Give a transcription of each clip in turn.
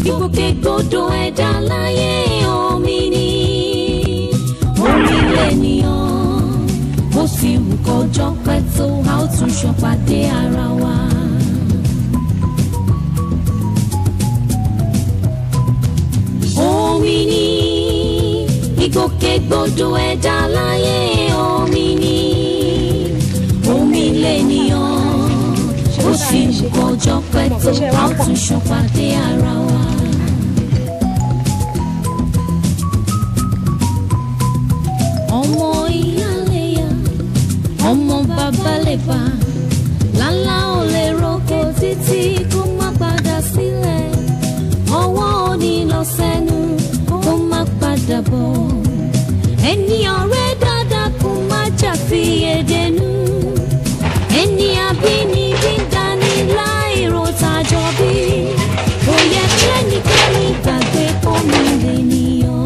ìgbòkègbodò ẹ̀dá láyé omi ni omi lènìyàn bó sì wù kọjọ́ pẹ́ tó a ó tún ṣọpàdé ara wa. Omi ni ìgbòkègbodò ẹ̀dá láyé omi ni omi lènìyàn bó sì wù kọjọ́ pẹ́ tó a ó tún ṣọpàdé ara wa. Ọmọ ìyá lè yá ọmọ bàbá lè bá lálá ò lè roko títí kó má padà sílẹ̀ ọwọ́ òní lọ sẹ́nu kó má padà bọ̀ ẹni ọ̀rẹ́ dáadáa kó má jà fi èdènú ẹni abínibí dání láìrò tàjọ bí kò yẹ kẹ́nikẹ́ni gbàgbé omi lènìyàn.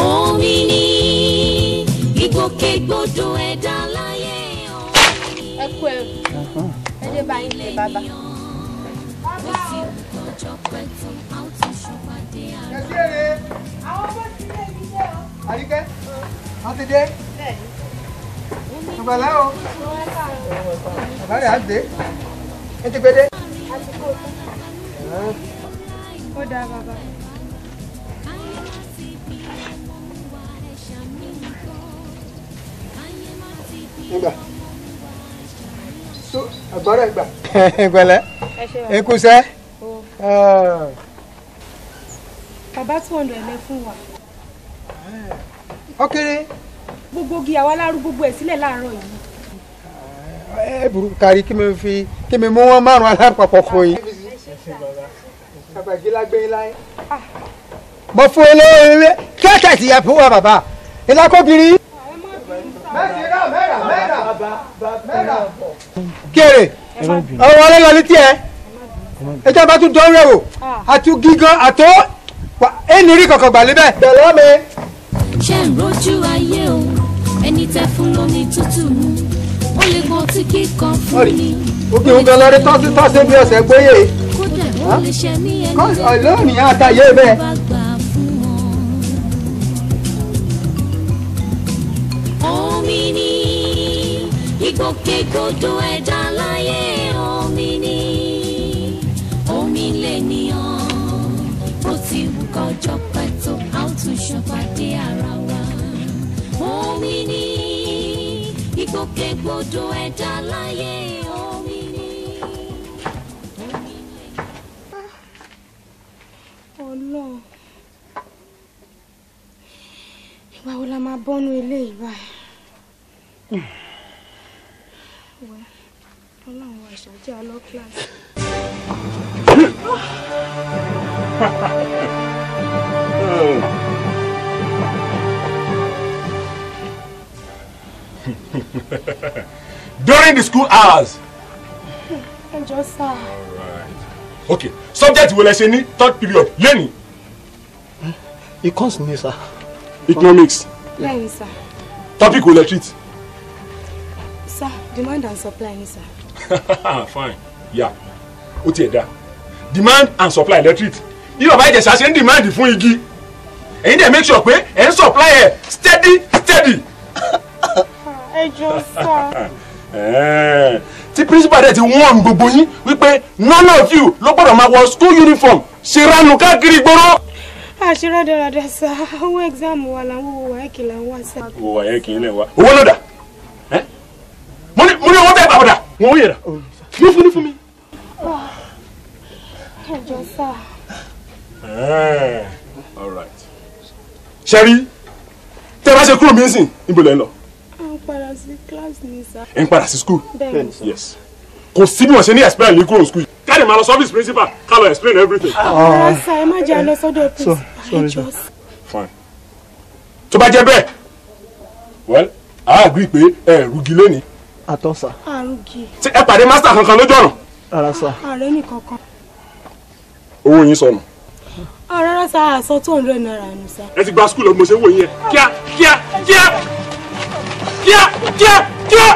Omi ni ìgbòkègbodò ẹ̀dá láyé omi. Ẹ kú ẹ dé báyìí lé bàbá. Àyíkẹ́, wọ́n ti dé. Ọ̀bàlá o. Bàbá rẹ̀ á dé. Ẹ ti gbé dé. Ó dáa bàbá. Ẹgbà. So, àgbọ̀rọ̀ ẹgbà. Pẹ̀lẹ́. Ẹ kú sẹ́. Bàbá 200 lẹ fún wa. Ó kéré. Gbogbo igi àwa lárú gbogbo ẹ̀ sílẹ̀ láàárọ̀ yìí. Ẹ burú kárí kí mi mú wọn márùn alápapọ̀ fún yín. Bàbàjì lágbé láyé. Mo fún olóore kẹ́kẹ́ ti yẹ fún wa bàbá. Ìlákọ́bìnrin. Mẹ́ra. Kéré. Ọwọ́ ọlẹ́ lọ ní tiẹ̀. Ẹjọ́ bá tún dán rẹ̀ wò. Àtú gígan àtọ́ ẹni rí kankan gbà lébẹ̀. Tẹ̀lé mi. Ṣé ń rojú ayé o ẹni tẹ fún lómi tútù mu ó lè gbọ́n tí kíkan fún ni. Òkè òun gan lọ́rí tọ́sí bí ọ̀sẹ̀ gbóyè. Kódà ó lè ṣe mí ẹni lónìí àtàyè bẹ́ẹ̀. bá gbà fún wọn. Omi ni ìgbòkègbodò ẹ̀dá láyé omi ni omi lènìyàn bó ti wù kọjọ́ pẹ́ tó a ó tún ṣọpàdé ara wa. Omi ni ìgbòkègbodò ẹ̀dá láyé omi ni. Ọlọ́run. Ìgbà wo la máa bọ́nú ilé ìbá ẹ̀? Ọlọ́run wa ìṣàjẹ́ alọ́ kíláàsì. During the school hours. Ẹjọ́ sá. Alright. Okay. Subject wo lẹ ṣe ní third period lẹ́ni. Econs ni sir. Economics. Bẹ́ẹ̀ni sá. Topic wo lẹ treat. Sá, demand and supply ni sá. Fine. Yeah. Ó tiẹ̀ dá. Demand and supply lẹ treat. Bí bàbá Ìjẹ̀ṣà ṣe ń demand fún igi. Ẹ̀yin dẹ̀ make sure pé ẹ̀ ń supply ẹ̀ steady. Ẹjọ́ sá. Tí principal dẹ̀ ti warn gbogbo yín wípé none of you ló gbọ́dọ̀ máa wọ school uniform ṣe ránu káàkiri ìgboro. Àṣírá dáradára sá, owó exam wa là ń wo wáyẹ̀kì là ń wá sá. Owó wáyẹ̀kì ń lẹ̀ wá. Owó ló dà. Mo ní owó tẹ́ gbàgbọ́dà. Wọ́n ó yẹra. Ní fún mi. Ẹjọ́ sá. All right. Ṣẹ́rí, tẹ́ bá ṣe kúrò mí sìn, níbo lẹ́ ń lọ? À ń padà sí class ni sá. Ẹ ń padà sí school? Bẹ́ẹ̀ni. Yes. Kò sí bí wọ́n ṣe ní explain ní kúrò school. Káàdì máa lọ service principal, ká lọ explain everything. Ọ̀rọ̀ sá, ẹ má jẹ́ àlọ́ sọ́dọ̀ principal. Ẹjọ́ sá. Fine. Tó bá jẹ́ bẹ́ẹ̀, well, I agree pé ẹ rúgi lónìí. Àtọ́ sà. Àrùgì. Ṣé ẹ pàdé master kankan lójú ọ̀nà? Rárá sà. Ààrẹ nìkankan. Owó yín sọnù. Rárá sá sọ 200 naira nù sá. ẹ ti gba skul ọmọ ṣe wò yẹn kíá kíá kíá kíá kíá kíá.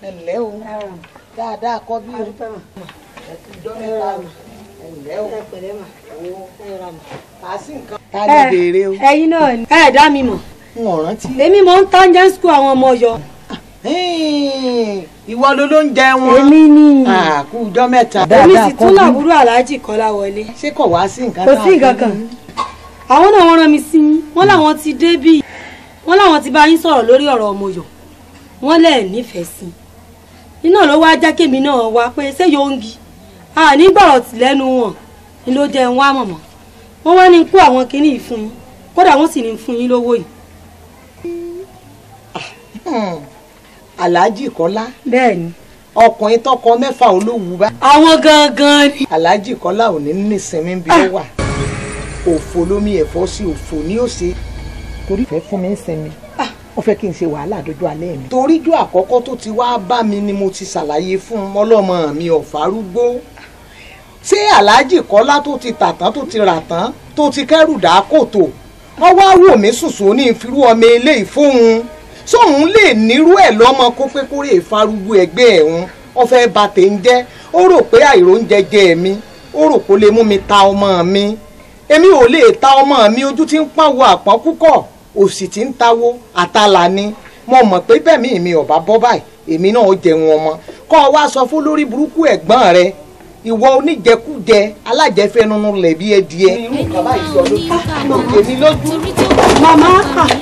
ẹ ǹlẹ́ o dáadáa kọ́ bí o ẹ̀lẹ́ o kà á sí nǹkan. ta ló béèrè o. ẹ̀yin náà ni ẹ dá mi mọ̀. n ò rántí. èmi mò ń tán jẹ́ skul àwọn ọmọ yọ. ìwọ ló ń jẹ wọn. èmi ni. kú ọjọ́ mẹ́ta. èmi sì tún làbúrò aláàjì Kọ́lá wọlé. ṣé kò wá sí nǹkan. kò sí nǹkan kan. àwọn náà wọ́n rán mi sí yín wọ́n làwọn ti débí wọ́n làwọn ti bá yín sọ̀rọ̀ lórí ọ̀rọ̀ ọmọ yọ wọ́n lẹ̀ nífẹ̀ẹ́ sí i iná ló wá já kémi náà wá pé ṣé yóòǹgì àní gbọ́rọ̀ tì lẹ́nu wọn ni ló jẹ́ ń wá mọ̀mọ́ wọ́n wá ní kó àwọn kinní yìí fún yín kódà wọ́n sì ní fún yín lówó yìí. Alhaji Kọ́lá. bẹ́ẹ̀ni. ọkùnrin tọkọ mẹ́fà olówó bá. àwọn gangan ni. Alhaji Kọ́lá ò ní nísinmi bí ó wà òfò lómi ẹ̀fọ́ sí òfò ní òsè torí fẹ́ fún mi ń sinmi wọ́n fẹ́ kí n ṣe wàhálà dójú alẹ́ mi. toríjọ́ àkọ́kọ́ tó ti wá bá mi ni mo ti ṣàlàyé fún ọlọ́mọ mi ọ̀fárúgbó ṣé Alhaji Kọ́lá tó ti tà tán tó ti rà tán tó ti kẹ́rù dá kòtò wọ́n wá wò mí sùsù ní ìfirú ọmọ eléyìí fóun sóun lè nírú ẹ̀ lọ́mọ kó pé kórè ìfarúgbó ẹgbẹ́ ẹ̀hún wọ́n fẹ́ bà tèmi jẹ́ ó rò pé àìróúnjẹ jẹ mi ó rò kó lè mú mi ta ọmọ mi èmi ò lè ta ọmọ mi ojú tí ń pàwọ àpọ́n púpọ̀ òsì tí ń tawó àtàlà ni mo mọ̀ pé bẹ́ẹ̀mí mi ò bá bọ́ báyìí èmi náà ó jẹun ọmọ kọ́ ọ wá sọ fún lórí burúkú ẹ̀gbọ́n rẹ ìwọ oníjẹkújẹ alájẹfẹnunu lẹ̀bi ẹdìẹ. irú nǹkan báyìí sọ lójú èmi lójú. màmá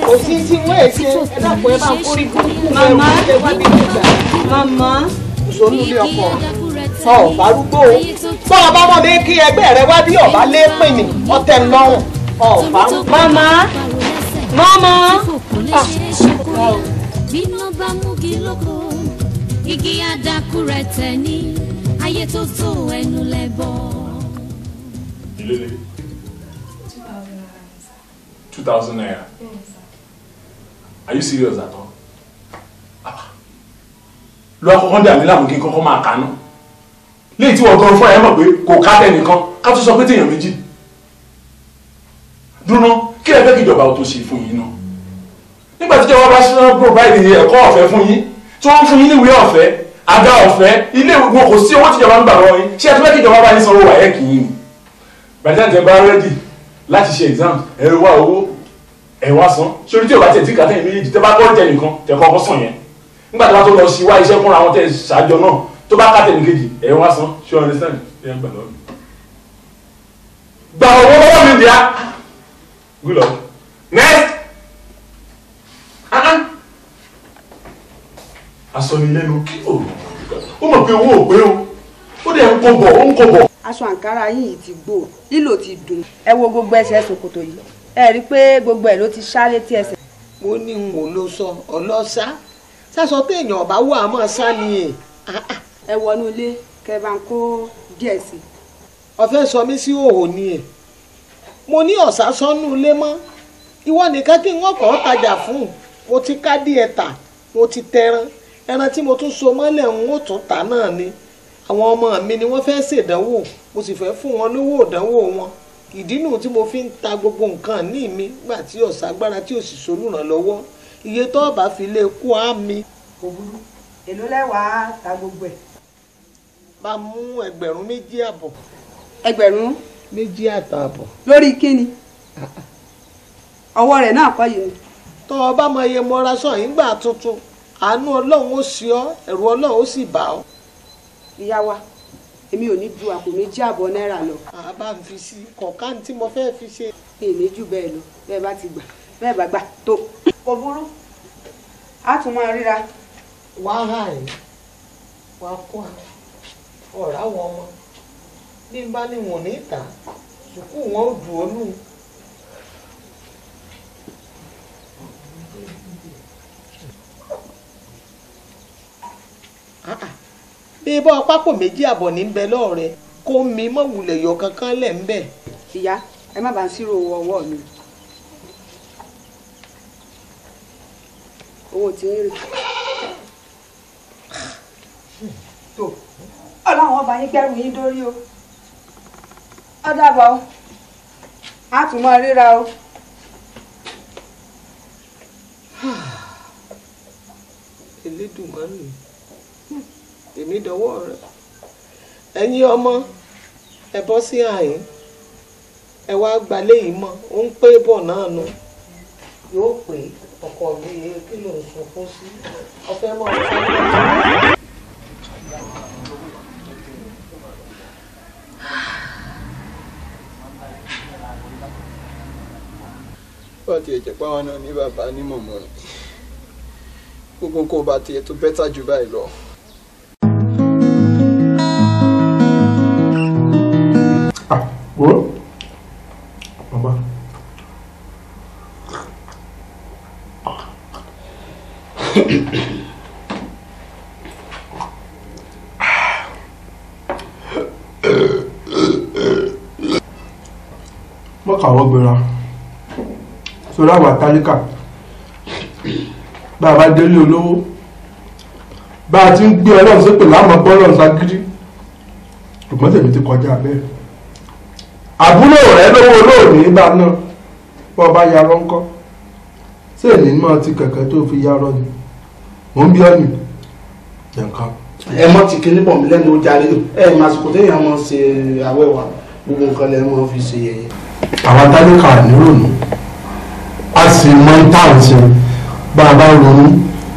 kò sí tí wọ́n ẹ̀ ṣe ẹ dàpọ̀ ẹ bá ń kórìí burúkú rẹ wọ́n ṣe wá ní ìgbà. màmá. ìṣòro ilé ọkọ ọ̀fárúgbó bọ́ ọ bá mọ̀ ní kí ẹgbẹ́ rẹ wá bí ọ̀bá lé pè ní ọ̀tẹ̀ lọ́rùn ọ̀fárúgbó. màmá. màmá. bíná bá múgi lóko igi àdàkú rẹ̀ tẹ̀ ní ayé tó tó ẹnu lẹ́bọ̀. ilé 2,000 naira. Are you serious at all? Lọ àkọ́kọ́ dà mí láàmú kí n kọ́kọ́ máa kà náà léyìí tí wọ́n gan fún ẹ mọ̀ pé kò ká tẹnìkan ká tó sọ pé téèyàn méjì dúró kí ẹ fẹ́ kí ìjọba ò tó ṣe fún yín náà nígbà tí ìjọba bá ṣe provide ẹ̀kọ́ ọ̀fẹ́ fún yín tí wọ́n fún yín ní ìwé ọ̀fẹ́ àga ọ̀fẹ́ ilé wọn kò sí owó tíjọba ń gbà lọ́wọ́ yín ṣé ẹ tó fẹ́ kí ìjọba bá yín sanwó wáyé kì í ni bàtà tẹ bá rẹ́dì láti ṣe exam ẹ wá owó ẹ wá san sórí tí ò bá tẹ̀ tí kàtẹ́ méjì tẹ bá kọ́ tẹ nìkan tẹ kọ́kọ́ sàn yẹn nígbà tí wọ́n tó lọ sí wá iṣẹ́ fúnra wọn tẹ̀ ṣáájọ náà tó bá kàtẹ́ nìkejì ẹ wá san ṣé o understand ẹ ń gbà lọ́wọ́ mi. gba owó lọ́wọ́ mi bíá good luck next asọ̀nilẹ́nu kí o mọ̀ pé owó ò pé o ó dẹ̀ ń kó bọ̀ ó ń kó bọ̀. aṣọ àǹkárá yìí ti gbó lílò ti dùn ẹ wo gbogbo ẹsẹ̀ ṣòkòtò yìí ẹ rí i pé gbogbo ẹ̀ ló ti ṣá létí ẹsẹ̀. mo ní n ò lọ sọ ọlọ́sà sásọ téèyàn ọba wà á máa sá ni ẹ̀. ẹ wọnú ilé kẹ bá ń kó díẹ̀ sí. ọ̀fẹ́ sọ mí sí òhò ni ẹ̀ mo ní ọ̀sà sọ́nù ilé mọ́ ìwọ nìkan kí wọ́n kàn tajà fún mo ti ká díẹ̀ tà mo ti tẹran ẹran tí mo tún so mọ́lẹ̀ ń ó tún tà náà ni àwọn ọmọ mi ni wọ́n fẹ́ ṣèdánwò mo sì fẹ́ fún wọn lówó ìdánwò wọn ìdí nù tí mo fi ń ta gbogbo nǹkan ní mi gbà tí ọ̀sàgbára tí ò sì solùrànlọ́wọ́ iye tó bá fi lè kó á mi. kò burú èló lẹ́wàá ta gbogbo ẹ̀. bá mú 2,500. ẹgbẹ̀rún 2,500. lórí kíni ọwọ́ rẹ̀ náà kọ́ yìí ni. tó o bá mọ iye mọ́ra sọ yìí gbà tuntun àánú ọlọ́run ó sí ọ ẹ̀rù ọlọ́run ó sì bá ọ. ìyá wa èmi ò ní ju àpò 2,500 náírà lọ. àbá ń fi sí kọ̀ọ̀kan tí mo fẹ́ fi ṣe. èmi jù bẹ́ẹ̀ lọ bẹ́ẹ̀ bá ti gbà bẹ́ẹ̀ bá gbà tó. kò burú a tún máa ríra. wá hà ẹ́ wá kó ọ̀rá wọn ọmọ bí n bá ní wọn ní ìta sùkú wọn ò dùn ó nù. bí bọ́ pápò 2,500 ní bẹ lọ́ọ̀rẹ́ kó mi mọ̀ wulẹ̀ yọ kankan lẹ̀ ń bẹ̀. ìyá ẹ má bàa ń ṣírò ọwọ́ mi owó tí ń rè. tó ọlọ́run ọba yín kẹ́rù yín dórí o ó dàbọ̀ o á tún mọ́ ríra o. Elédùmarè èmi dọwọ́ rẹ̀ ẹ̀yin ọmọ ẹ bọ́ sí àyín ẹ wá gbalẹ̀ yìí mọ́ ó ń pé bọ̀ náà nu yóò pé ọkọ mi kí ló ń sọ fún sí ọfẹ mọ bá tiẹ̀ jẹ́ pé àwọn náà ní bàbá ní mọ̀mọ́ rẹ̀ gbogbo nǹkan bá tiẹ̀ tó bẹ́tà jù báyìí lọ. wo bàbá mọ́kàwọ́ gbéra sórí àwọn àtàlíkà bá a bá délé olówó bá a ti ń gbé ọlọ́run sépè láàmú bọ́ọ̀lọ́run ságídí ṣùgbọ́n tèmi ti kọjá bẹ́ẹ̀ àbúrò rẹ lówó olóòní bá náà bọ́ bá yarọ́ ńkọ́ sí èní mọ́ ti kẹ̀kẹ́ tó fi yarọ́ ni mò ń bí ọ́ nì nǹkan. ẹ mọ ti kíní bọ̀ mí lẹ́nu ó jáde ẹ màsìkò téèyàn mọ̀ ṣe àwẹ̀wà gbogbo nǹkan lẹ́ mọ̀ fi ṣe yẹ̀yẹ́. àwọn tálíkà nírònú a sì mọ tá à ń ṣe bá a bá ronú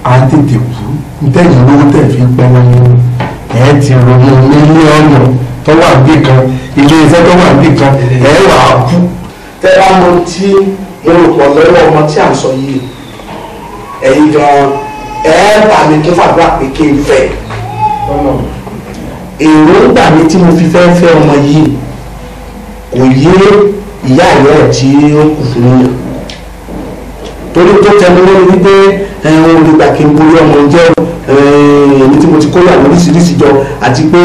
à ń tètè kú ntẹ́yìn lówó tẹ̀ fi pẹ́ wọn nínú ẹ̀ ti ronú mílíọ̀nù tó wà bí kan ilé iṣẹ́ tó wà bí kan ẹ̀ wà á kú. tẹ́ bá mọ tí mo rò pọ̀ lọ́wọ́ ọmọ tí à ń sọ yìí ẹ̀yin gan-an bá mi tó fàdúrà pé kí n fẹ́ èròǹgbà mi tí mo fi fẹ́ fẹ́ ọmọ yìí kò yé ìyá ìyá ẹ̀ tí ó kù fún yàn torí tó tẹnu lórí wípé ohun olùgbà kí n borí ọmọ jẹ́ èmi tí mo ti kó yàrá oríṣiríṣi jọ àti pé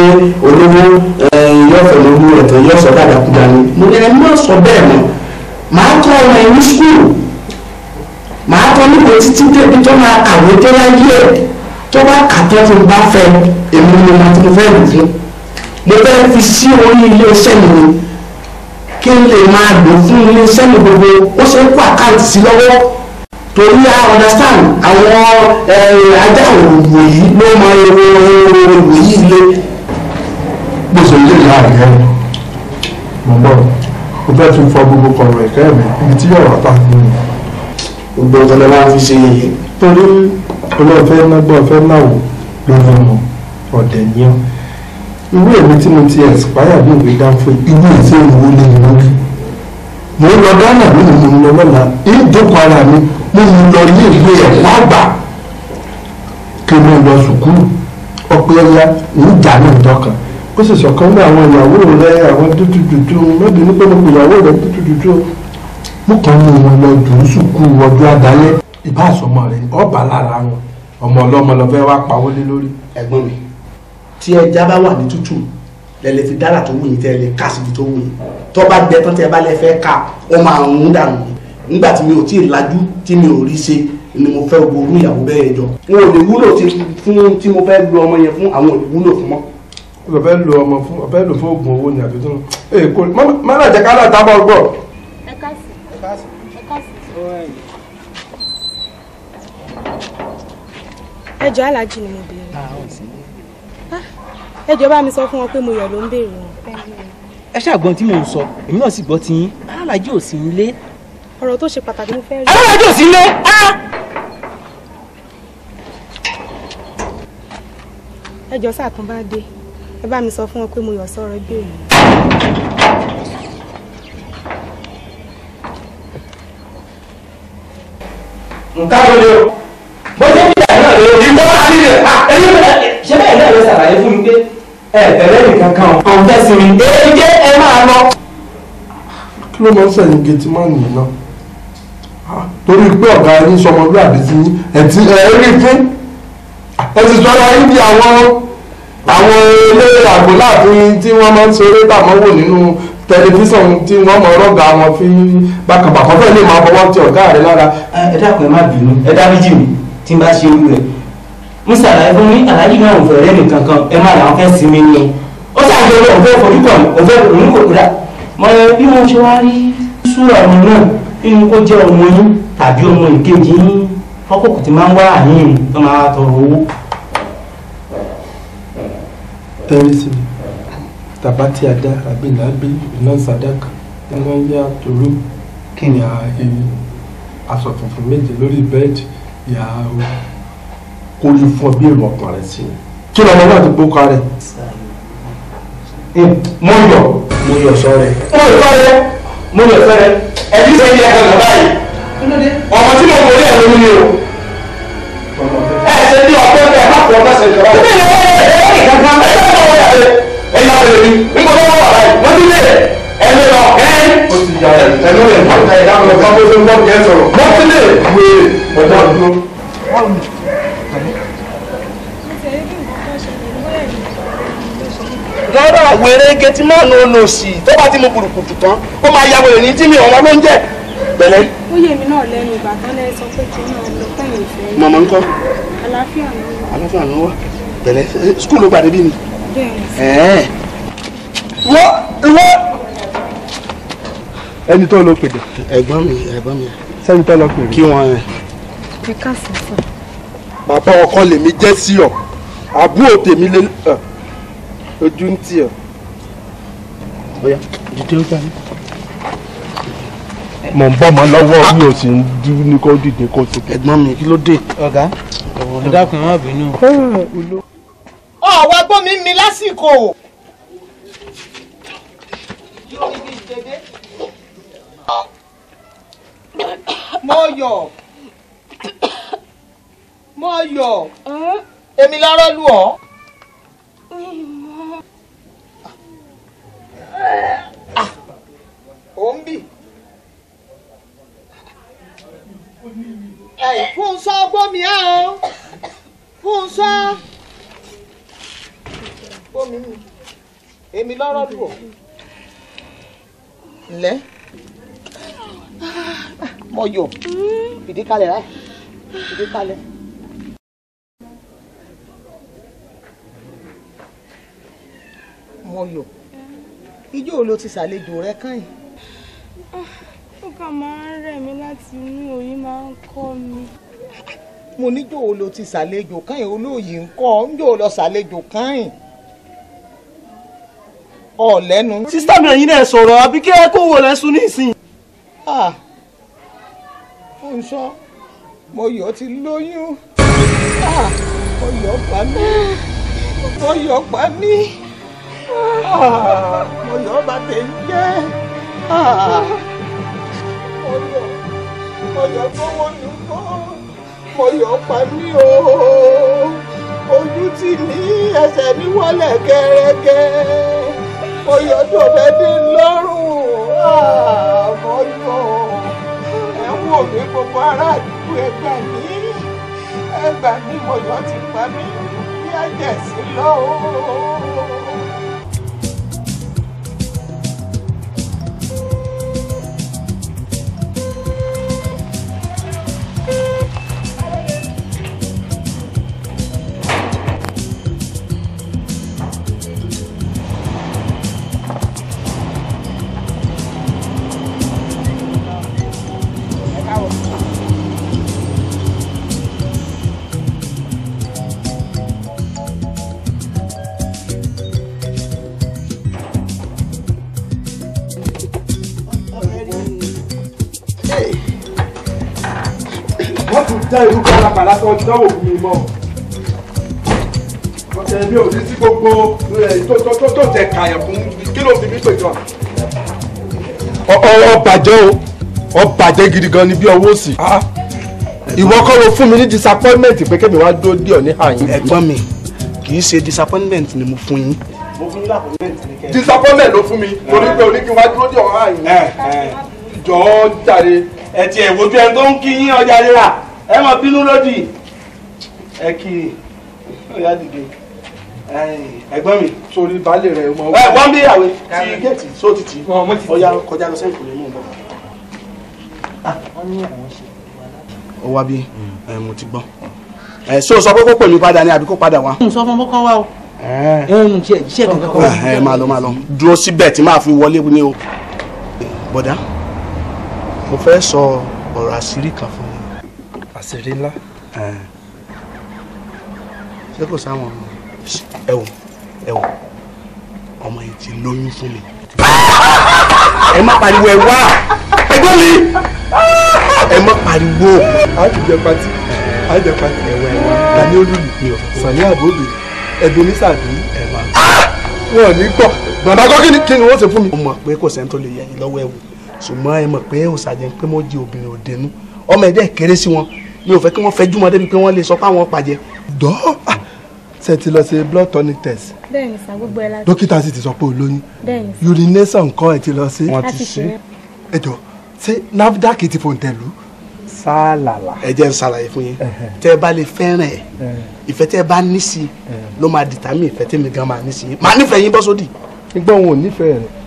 olówó yóò fẹ́ lórí ẹ̀tọ́ yóò sọ dàdàkúdà ni mo ní ẹni náà sọ bẹ́ẹ̀ mọ́ màá tọ́ ọmọ ẹ̀ ní skul màá tọ́ níbo títí débi tó máa kàwé dé láyé ẹ̀ tó bá kà tó fi bá fẹ́ èmi ni mo ti fẹ́ lù fún mo fẹ́ fi sí orí ilé-iṣẹ́ mi ni kí n lè máa lò fún ilé-iṣẹ́ mi gbogbo ó ṣe ń kó àkáǹtì sí lọ́wọ́ torí a understand àwọn ajá òwò yìí ló máa ń wo òwò yìí lé. bó ṣe lè yá àgbẹ̀ mọ̀ bọ̀ o fẹ́ tún fọ gbogbo kọ̀rọ̀ ẹ̀kẹ́ mi ibi tí yọ̀rọ̀ ta fún mi. gbogbo nǹkan lè máa fi ṣe yẹ̀yẹ́. torí olóòfẹ́ nágbọ́n fẹ́ náwó lórí ọmọ ọ̀dẹ̀ ní ọ ìwé mi tí mo ti expire bí ìwé dáńfó ìwé ìṣe ìwò lè ní lórí mo ń lọ Ghana lónìí mo ń lọ lọ́la ìjókòó ara mi mo ń lọ ilé ìwé ẹ̀kọ́ àgbà kí mo lọ sùkúrù ọpẹ́ ẹ̀yà ìjà náà dọ́kan ó sì sọ̀kan ní àwọn ìyàwó rẹ àwọn dúdú dúdú mẹ́bí ní pé mo pè ìyàwó rẹ dúdú dúdú mo kàn ní wọn lọ dùn sùkúrù ọjọ́ adalẹ́ ìbáṣọmọ rẹ ọba lára wọn ọmọ ọlọ́mọ lọ fẹ́ wá pawó lé lórí. ẹ̀gbọ́n mi tí ẹja bá wà ní tútù lẹ́lẹ́ fi dára tó wù yín tẹ́ ẹ lè ká síbi tó wù yín tó bá gbẹ tán tẹ́ ẹ bá lẹ́ fẹ́ ká ó máa ń dànù nígbà tí mi ò tí ì lajú tí mi ò rí ṣe ni mo fẹ́ gbogbo orú ìyàwó bẹ́ẹ̀ jọ n ò lè wúlò fún tí mo fẹ́ lo ọmọ yẹn fún àwọn ò lè wúlò fún mọ́. o fẹ́ lo ọmọ fún o fẹ́ lo fún oògùn owó ni àbí tó ń ee kò má má jẹ́ ká lọ tábọ̀ gbọ́. ẹ káàsì ẹ káàsì ẹ káàsì. ẹjọ́ aláàjì ni mo béèrè. ẹjọ́ bá mi sọ fún wọn pé mo yọ̀ ló ń béèrè wọn. ẹ ṣàgbọ́n tí mò ń sọ èmi náà sì gbọ́ tí yín aláàjì ò sí nílé. ọ̀rọ̀ tó ṣe pàtàkì mo fẹ́ rí. aláàjì ò sí nílé. ẹjọ́ sáà tán bá dé ẹ bá mi sọ fún wọn pé mo yọ̀ sọ̀rọ̀ béèrè wọn. nǹkan ló lé o bó ṣe bí ìyá náà lé o ìgbọ́ bá sí rẹ̀ ẹni bẹ́ẹ̀ ṣe bẹ́ẹ̀ náà ló ṣàlàyé fún mi pé tẹ̀lé nìkan kan ọ̀hún fẹ́ sinmi èyí jẹ́ ẹ máa lọ. kí ló máa ń sẹ̀yìn gẹ̀tì máa nìyí náà torí pé ọ̀gá yín sọmọlúwàbí sí ẹ̀tí ẹ̀rí fún ẹ̀sìn sọ́ra yín bí àwọn ilé àgbò láàfin tí wọ́n máa ń ṣeré tàmọ́ wò nínú tẹlifíṣàn tí wọ́n mọ̀ ọ́rọ́gà wọn fi bákàbàkọ́ fẹ́ lè máa fọwọ́ ti ọ̀gá rẹ̀ lára. ẹ dákun ẹ má bínú ẹ dá méjì mi tí n bá ṣe irú rẹ̀ mo ṣàlàyé fún mi aláàjì náà ò fẹ́ rẹ́ nìkan kan ẹ má làwọn fẹ́ sinmi ni ó ṣàjọyọ̀ òfẹ́ fojú kan òfẹ́ òun kò kúrà mọ bí wọ́n ṣe wá rí súrà ọmọ náà nínú kó jẹ́ ọmọ yín tàbí ọmọ ìkejì yín fọ́kòkò tí máa ń wá àyìn tó máa tọrọ owó. tẹ́lẹ̀ sí tàbá tí a dá àbí làbí iná sàdákà iná yá tòró kí ni aṣọ funfun méje lórí bẹ́ẹ̀dì ìyá kó yí fún ọ bí èrò ọkàn rẹ sí i kí lọ́mọ náà ti gbókọ rẹ. mo yọ sọrẹ ẹbí sẹ́yìn ẹ̀ka lọ báyìí ọmọ tí mo wọlé ẹ̀ lórí ni o ẹ ṣe bí ọgbẹ́ ẹ̀ má fọ ọmọ sẹ́yìn lọ́wọ́ ẹ̀ ẹ̀ kankan ẹ̀ ṣe ọmọ yà rẹ̀ ẹ̀ yà rẹ̀ mi nígbà tó wà báyìí wọ́n ti lé ẹ̀ lé lọ ẹ̀ ó ti yà ẹ̀ ló lè fà ẹ̀ dáhùn lọ fún ọmọ tó ń bọ̀ kẹ́ sọ̀rọ̀ wọ́n ti lé wéé ọ̀dọ́ àdúró. lọ́rọ̀ wèrègé tí máa ń lò sí tó bá ti mú kùrùkùtù tán ó máa ya wèrè ní tí mi ọ̀wọ́n ló ń jẹ́ pẹ̀lẹ́. ó yé mi náà lẹ́nu ìgbà tán lẹ́ sọ pé kí n máa lọ fẹ́yìn ìfẹ́. mọ̀mọ́ ń kọ́. àlàáfíà ló wà. àlàáfíà ló wà pẹ̀lẹ́ skul ló gbàdé bí mi. bẹ́ẹ̀ ìwọ ẹni tó lọ pèdè. ẹ̀gbọ́n mi sẹ́ni tó lọ pèdè. kí wọ́n ẹ̀. ẹ káàsán sọ. bàbá ọkọ lèmi jẹ́ sí ọ àbúrò tèmi lé ojú ń tì ọ. ọ̀yá dìde ó gbà mí. mọ̀ ń bọ́ ọmọ lọ́wọ́ mi ò sì ń dúró ní kó dìde kó sókè. ẹ̀gbọ́n mi kí ló dé. ọ̀gá ẹ dákun ẹ má bínú. ọ̀wá gbọ́ mi mi lásìkò. mo yọ̀ èmi lọ́rọ́ lù ọ́. ó ń bì. fún sọ gbómi á o fún sọ gbómi mi èmi lọ́rọ́ lù ọ́. ǹlẹ́ mo yọ̀ fìdí kalẹ̀ rẹ̀ fìdí kalẹ̀. mo yọ̀ ijó ló ti ṣàlejò rẹ kàn yìí. ó kàn máa ń rẹ̀ mí láti inú òyìn máa ń kọ́ mi. mo níjó ló ti ṣàlejò kàn yìí olóòyì ń kọ́ níjó lọ ṣàlejò kàn yìí. ọ̀lẹ́nu. sísítà mi ẹ̀yin náà sọ̀rọ̀ àbí kí ẹ kó wò lẹ́sùn nísìn. ń sọ mo yọ̀ ti lóyún. mo yọ̀ pa mí mo yọ̀ pa mí. mo yọ̀ bá tẹ̀ ń jẹ́. mo yọ̀ gbówó ní kọ́ mo yọ̀ pa mí o ojú tì mí ẹsẹ̀ mi wọlé gẹ́rẹ́gẹ́ mo yọ̀ dọ̀bẹ́ dé lọ́rùn mo yọ̀ ẹ̀wọ̀n mi gbogbo ará àdúgbò ẹ gbà mí mo yọ̀ ti pa mí bí ẹ̀jẹ̀ sí lọ́wọ́. dá irú kọ́lá pàlá tó dánwò fún mi mọ́ ọ̀sẹ̀ mi ò ní sí gbogbo tó tẹ̀ kàyàn fún kí ló fi mí pè jọ. ọbàjẹ́ o ọbàjẹ́ gidi gan ni bí ọwọ́ òsì ìwọ kọ́ ló fún mi ní disappointment pé kébì wá dúró dí ọ̀ ní àyín. ẹ̀gbọ́n mi kì í ṣe disappointment ni mo fún yín. mo fún yín disappointment ni kẹ́. disappointment ló fún mi torí pé oníkí wá dúró dí ọ̀ àyín. jọ̀ọ́ jàre. ẹ tiẹ̀ wojú ẹ tó ń kí yín ọjà rírà ẹ má bínú lódì ẹ kì í ọ̀yá dìde ẹ̀gbọ́n mi. sórí baálé rẹ ọmọ. wọ́n bí àwẹ̀ tí géètì só ti tì ọ̀yá kọjá lọ sẹ́yìn kò lè mú un bọ̀. wọ́n ní àwọn ṣe. ó wá bí mo ti gbọ́ ṣé o sọ pé kó pè mí padà ni àbí kó padà wá. n sọ fún ọmọ kan wá o. ṣe kankan. máa lọ dúró síbẹ̀ tí máa fi wọlé ní o. bọ̀dá mo fẹ́ sọ ọ̀rọ̀ àṣírí kan fún mi. àṣírí ńlá. ṣé kò sáwọn ẹ wò ọmọ yìí ti lóyún fún mi. ẹ má pariwo ẹ wá ẹgbẹ́ mi ẹ má pariwo. àjẹjẹ pati ẹwà tani olùlù sani àbòbè ẹdùn ní sàbí wọn ò ní gbọ́. bàbá kọ́ kí ni wọ́n ṣe fún mi. mo mọ̀ pé kò sẹ́ni tó lè yẹ yín lọ́wọ́ ẹ̀ wò ṣùgbọ́n ẹ mọ̀ pé òṣàjẹ́ pé mo jí obìnrin òdenu ọmọ ẹ̀dẹ́ kéré sí wọn mi ò fẹ́ kí wọ́n fẹjú mọ́ débi pé wọ́n lè sọ pé àwọn pàjẹ́. dọ́ ṣe ti lọ ṣe blood tonic test. bẹ́ẹ̀ni sà gbogbo ẹ láti. dókítà sì ti sọ pé o lóyún. bẹ́ẹ̀ni sà. urination kan ẹ ti lọ sí. wọ́n ti ṣe. ẹ jọ ṣé NAFDAC ti fòǹtẹ̀lù. sálàlà. ẹ jẹ́ n ṣàlàyé fún yín tẹ́ ẹ bá lè fẹ́ràn ẹ̀ ìfẹ́ tẹ́ ẹ bá ní sí ló máa dìtàmì ìfẹ́ tẹ́mi gan máa ní sí máa nífẹ̀ẹ́ yín bọ́ sódì. nígbà wọn ò nífẹ̀ẹ́ rẹ̀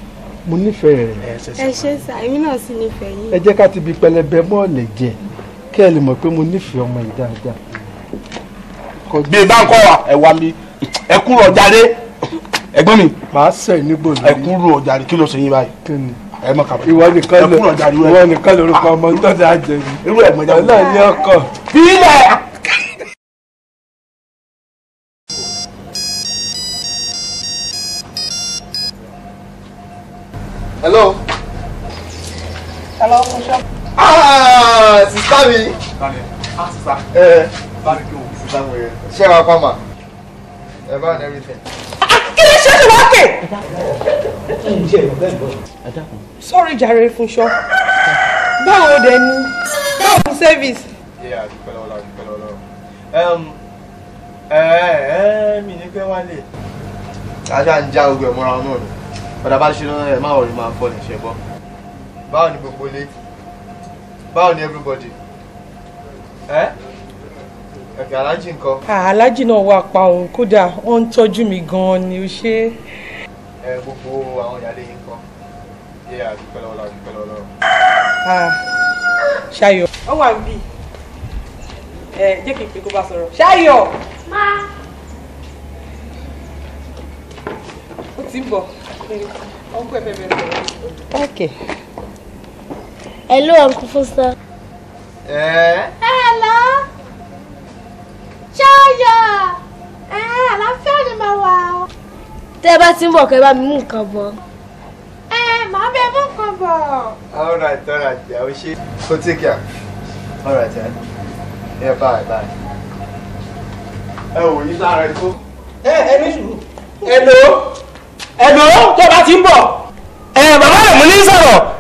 mo nífẹ̀ẹ́ rẹ̀. ẹ ṣe sà èmi náà sì nífẹ̀ẹ́ yín. ẹ jẹ́ ká ti bi pẹlẹbẹ mọ́ọ̀lẹ̀ jẹ kí ẹ lè mọ̀ pé mo nífẹ̀ẹ́ ọmọ yìí dáadáa. bí ibà ń kọ́ wa ẹ wá mi ẹ kúrò ọ̀jáde ẹ̀gbọ́n mi. màá sẹ̀ nígbò lórí. ẹ kúrò ọ̀jáde kí ló ṣe yín báyìí. kí ni ẹ mọ kàbọ. ìwọ nìkan lórúkọ ọmọ tó dáa jẹ ni. irú ẹ̀ mọ̀já ọlọ́ọ̀ ní ọkọ̀. bílẹ̀. hello. hello Fúnṣọ́. sista mi. sista. sista mi ṣé wàá pa mà ẹ bá ní everything. kí ló ṣe é wá kè. sorry jàre Fúnṣọ́ báwo dẹ ni báwo ni service. mi ní pé wá lè. ajá ń já ogun ẹ̀ mọ́ra náà ni padà bá ṣe náà ẹ̀ má wọ̀rí máa fọ́ ní ṣe gbọ́. báwo ni gbogbo ilé báwo ni everybody. ẹ̀kẹ́ alájì ńkọ́. alájì náà wà pa òun kódà ó ń tọ́jú mi gan-an ni ó ṣe. gbogbo àwọn ìyáálé yín ńkọ́. dúpẹ́ lọ́wọ́. Ṣayọ̀. ó wà níbí jẹ́ kí n pè kó bá sọ̀rọ̀. Ṣayọ̀. ó ti ń bọ̀ ọkọ ẹ̀ fẹ́ bẹ̀rẹ̀ sọ̀rọ̀. okay. hello uncle Foster. hello. Ṣayọ̀. àlàáfíà ni màá wà o. tẹ́ ẹ bá ti ń bọ̀ kẹ́ ẹ bá mi mú nǹkan bọ̀. màá bẹ mú nǹkan bọ̀. all right ìyàwó ṣe go take care. all right bye. ẹ wò yí sára ẹ tó. ẹ ní sùúrù. ẹ̀lò tó bá ti ń bọ̀. bàbá rẹ̀ mú ní sọ̀rọ̀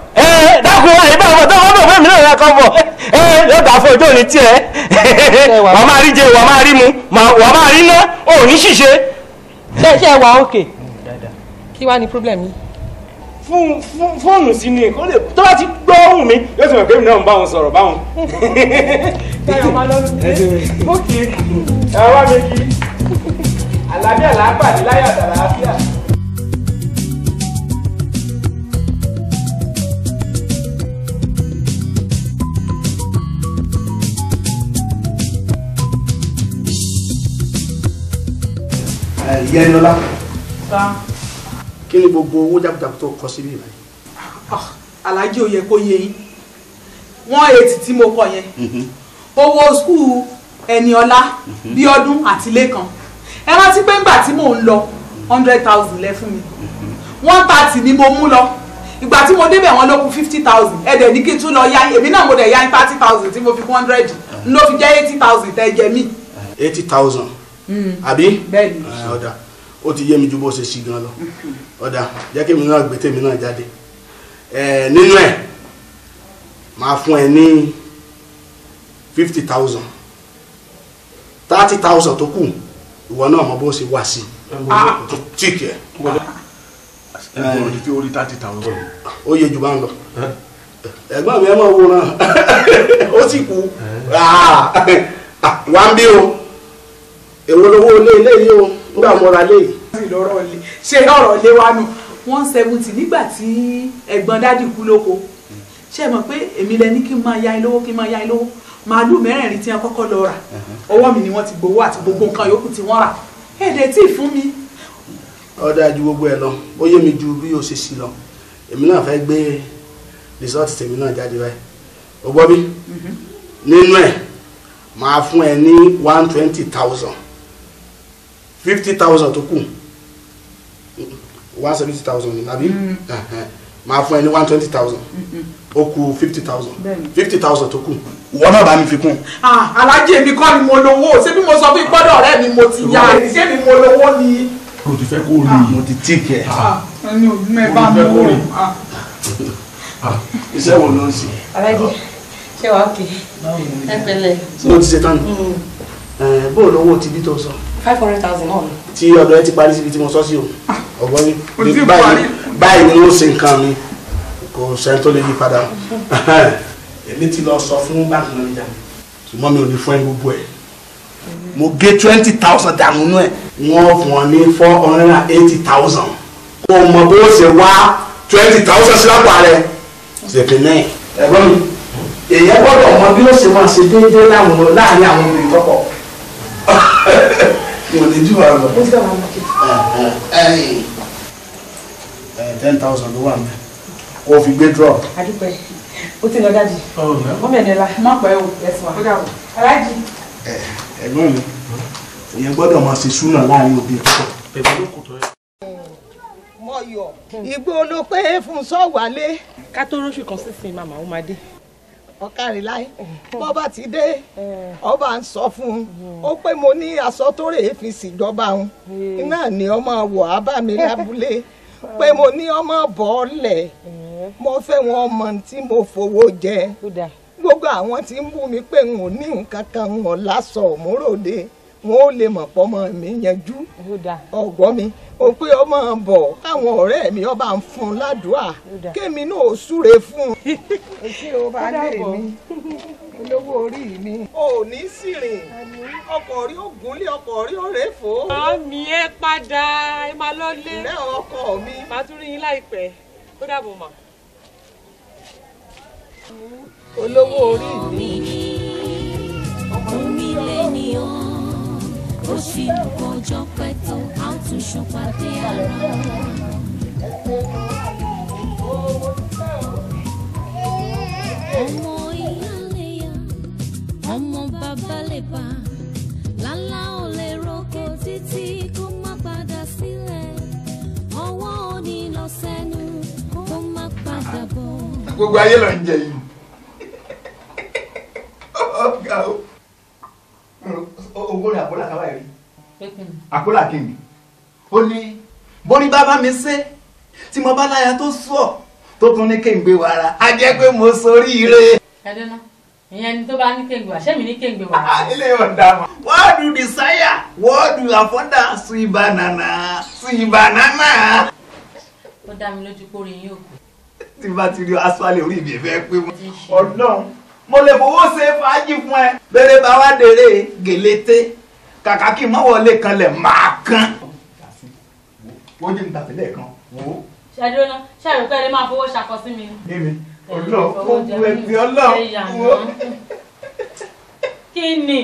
dákun àyíbá ọmọ tó wọ́n bọ̀ fún mi náà kan bọ̀ yóò dà fún ojú òní tiẹ̀ wà máa rí jẹ wà máa rí mu wà máa rí ná ò ní ṣìṣe. ṣe wà òkè kí wàá ní problem yìí. fóònù sí ni tó bá ti gbọ́ ohùn mi yóò sì mọ̀ pé mi náà ń bá wọn sọ̀rọ̀ báwọn. táyọ̀ máa lọ́nu ókè ẹ wá mi kí àlàáfíà làápàdé láyọ̀ àtàlàáfíà. ìyá ẹni ọlá kí ni gbogbo owó jákujàku tó kọ síbí báyìí. alájí ò yẹ kó yé yín wọn ètì tí mo kọ yẹn owó skul Ẹniọlá Bíọ́dún àti Lékan ẹ rántí pé ńgbà tí mò ń lọ 100,000 lẹ fún mi 130 ni mo mú lọ ìgbà tí mo débẹ̀ wọn ló kù 50,000 ẹ dẹ̀ ní kí n tún lọ yá èmi náà mo dẹ̀ yá 30,000 tí mo fi 100 n ló fi jẹ́ 80,000 tẹ́ jẹ mí. 80,000 àbí. bẹ́ẹ̀ni. ọ̀dà ó ti yé mi ju bó ṣe ṣì gan lọ ọ̀dà jẹ́ kí mi náà gbé tèmi náà jáde nínú ẹ̀ máa fún ẹ ní 50,000 30,000 tó kù ìwọ náà mọ bó ṣe wá sí tó tíìkì ẹ. ẹ̀gbọ́n ní tí ó rí 30,000. ó yẹ jù bá ń lọ ẹ̀gbọ́n mi ẹ máa wòran ó sì kú wá ń bí o èwo lówó ilé yìí o nígbà mọ́ra lé yìí. ṣé ọ̀rọ̀ lé wa nù 170 nígbà tí ẹ̀gbọ́n dádì kú lóko ṣé ẹ mọ̀ pé èmi lẹ ní kí n máa ya ilówó màálù mẹ́rẹ̀ẹ̀rin tí wọ́n kọ́kọ́ lọ rà ọwọ́ mi ni wọ́n ti gbowó àti gbogbo nǹkan yòókù tí wọ́n rà ẹ̀ẹ́dẹ̀ tí ì fún mi. ọ̀dà ju gbogbo ẹ̀ lọ ó yé mi ju bí o ṣe sí lọ èmi náà fẹ́ gbé rìsọ́ọ̀tì tèmi náà jáde báyìí o gbọ́ bí nínú ẹ̀ máa fún ẹ ní 120,000 50,000 tó kù 170,000 ni àbí máa fún ẹ ní 120,000 ó kù 50,000 50,000 tó kù ìwọ náà bá mi fi kún. alájí èmi kọ́ ni mo lówó ṣé bí mo sọ fún ìpọ́dọ̀ ọ̀rẹ́ mi mo ti yá ṣé mi mo lówó ni. o ti fẹ́ kó rí mo ti tí kẹ́ ẹni òbí mẹ́ bá mú un. iṣẹ́ wo ló ń ṣe. alájí ṣé wàá kì í ẹ pẹ̀lẹ́. ṣé o ti ṣe tán ni bó o lówó ti bí tó sọ. 500,000 náà ni. tí ọ̀dọ̀ ẹ ti parí síbi tí mo sọ sí o ọ̀gbọ́n mi báyìí ni ó ṣe nǹkan mi kò sẹ́ni tó lè yí padà èmi ti lọ sọ fún báńkì manager ṣùgbọ́n mi ò ní fún ẹ gbogbo ẹ̀ mo gé 20,000 dànù nú ẹ̀ wọ́n fún ọ ní 480,000 kó o mọ bó ṣe wá 20,000 sí lápò rẹ̀ ṣèpè náà ẹ̀gbọ́n mi èyí gbọ́dọ̀ mọ bí ó ṣe máa ṣe déédéé láàrin àwọn obìnrin tọ́pọ̀ mi ò ní jù wá lọ. 10,000 ló wà mí kó o fi gbé drop. adúpẹ́ ó ti lọ dájú wọ́n mẹ́rin la má pẹ́ o ẹ̀sùn àkójá o aláàjì. ẹ̀gbọ́n mi èèyàn gbọ́dọ̀ máa ṣe súnà láàrin òbí púpọ̀. mo yọ igbó ló pé fún sọ́wálé. ká tó róṣù kan sísìn màmá ó máa dé. ọ̀kàrí láì bọ́ bá ti dé ọba ń sọ fún un ó pé mo ní aṣọ tó rèé fi ṣìjọba òun iná ni ọmọ wọ̀ á bá mi lábúlé pé mo ní ọmọ bọ́ọ̀lẹ̀ mo fẹ́ wọn mọ tí mo fowó jẹ gbogbo àwọn tí ń bú mi pé n ò ní nǹkan kan wọn lásọ òmúròde wọn ò lè mọ̀ pọ́mọ mi yanjú ọ̀gbọ́n mi ó pé ọmọ bọ̀ káwọn ọ̀rẹ́ mi ọba ń fún un ládùúà kémi náà ò súre fún un. èsì ò bá lè mi olówó orí mi. ò ní sìrìn ọkọ̀ rí ògúnlé ọkọ̀ rí òrèfò. àmì ẹ padà ẹ máa lọ lé. ilé ọkọ mi. màá tún rí yín láìpẹ́ ó dàbọ̀ mà. olówó orí mi. omi lè ní ọ́ ó ṣì ń kọjọ́ pẹ́ tó a tún ṣùpàdé ara. ọmọ ìyá lè yá ọmọ bàbá lè bá lálá ò lè roko títí kó má padà sílẹ̀ ọwọ́ òní lọ sẹ́nu kó má padà bọ̀. gbogbo ayé ló ń jẹ yìí ọgá o owó rẹ àpólà káwá rí àpólà kìnnì ó ní bórí bàbá mi ṣe tí mo bá láya tó sọ tó tún ní kéǹgbé wàrà á jẹ́ pé mo soríire. ẹdínà ìyẹn ni tó bá ní kéǹgbé wà ṣé mi ní kéǹgbé wà. ilé ọ̀dà mọ̀. wọ́ọ̀dù desire wọ́ọ̀dù àfọ́dà sweet banana sweet banana. ó dá mi lójú kórè yín òkú. tí bá ti rí aṣọ́lẹ̀ orí mi fẹ́ pé ọlọ́run mo lè fowó ṣe fàájì fún ẹ. bẹ́rẹ̀ bá wá dèrè gèlété kàkà kí n má wọlé kanlẹ̀ máa kán. wọ́n jẹ́ níta tẹ́lẹ̀ kan wo. ṣàdúró náà ṣàrò pé ẹni máa fowó ṣàkọ sí mi. èmi ọlọ́run ó bu ẹbí ọlọ́run wo. kí ni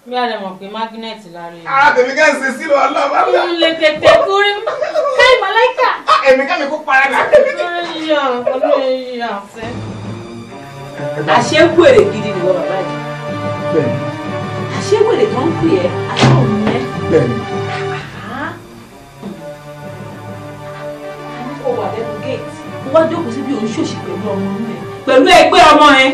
bí a lè mọ̀ pé mágínẹ́ẹ̀tì lára yìí. ara tèmi ká ń ṣe sílò ọlọ́run. n lè tètè kúrí káì màláìkà. èmi ká mi kó para dà. olóyè àfẹ́. àṣewèrè gidi ni wọ́n bàbá yìí. bẹ́ẹ̀ni. àṣewèrè tó ń pè ẹ́ aláwọ̀ ni ẹ́. bẹ́ẹ̀ni. ó wà lẹ́nu géètì ó wá jókòó síbi òun ṣòṣì pẹ̀lú ọmọ rẹ̀ pẹ̀lú ẹgbẹ́ ọmọ ẹ̀.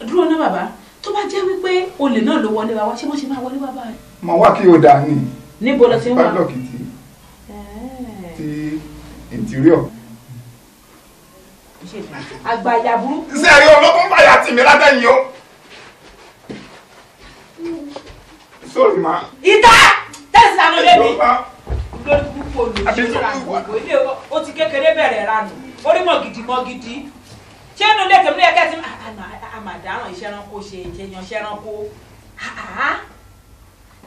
dúró ná bàbá tó bá jẹ́ wípé olè náà ló wọlé wa wá ṣé wọ́n ṣe máa wọlé wá báyìí. mo wá kí o dà ní. níbo lọ sí ń wá. padlock ti interior. àgbàyà burúkú. ṣé ẹ̀rí olókùn báyà tì mí látẹ̀yìn o. sórí ma. ìta tẹ̀sí àwọn ọdẹ mi. lórí púpọ̀ olùsíra gbogbo ilé o ti kékeré bẹ̀rẹ̀ ranù orí mọ̀ gidi ṣé inú ilé tèmi yẹ kẹ́sì àmàdáràn iṣẹ́ ẹranko ṣe ìjẹyàn iṣẹ́ ẹranko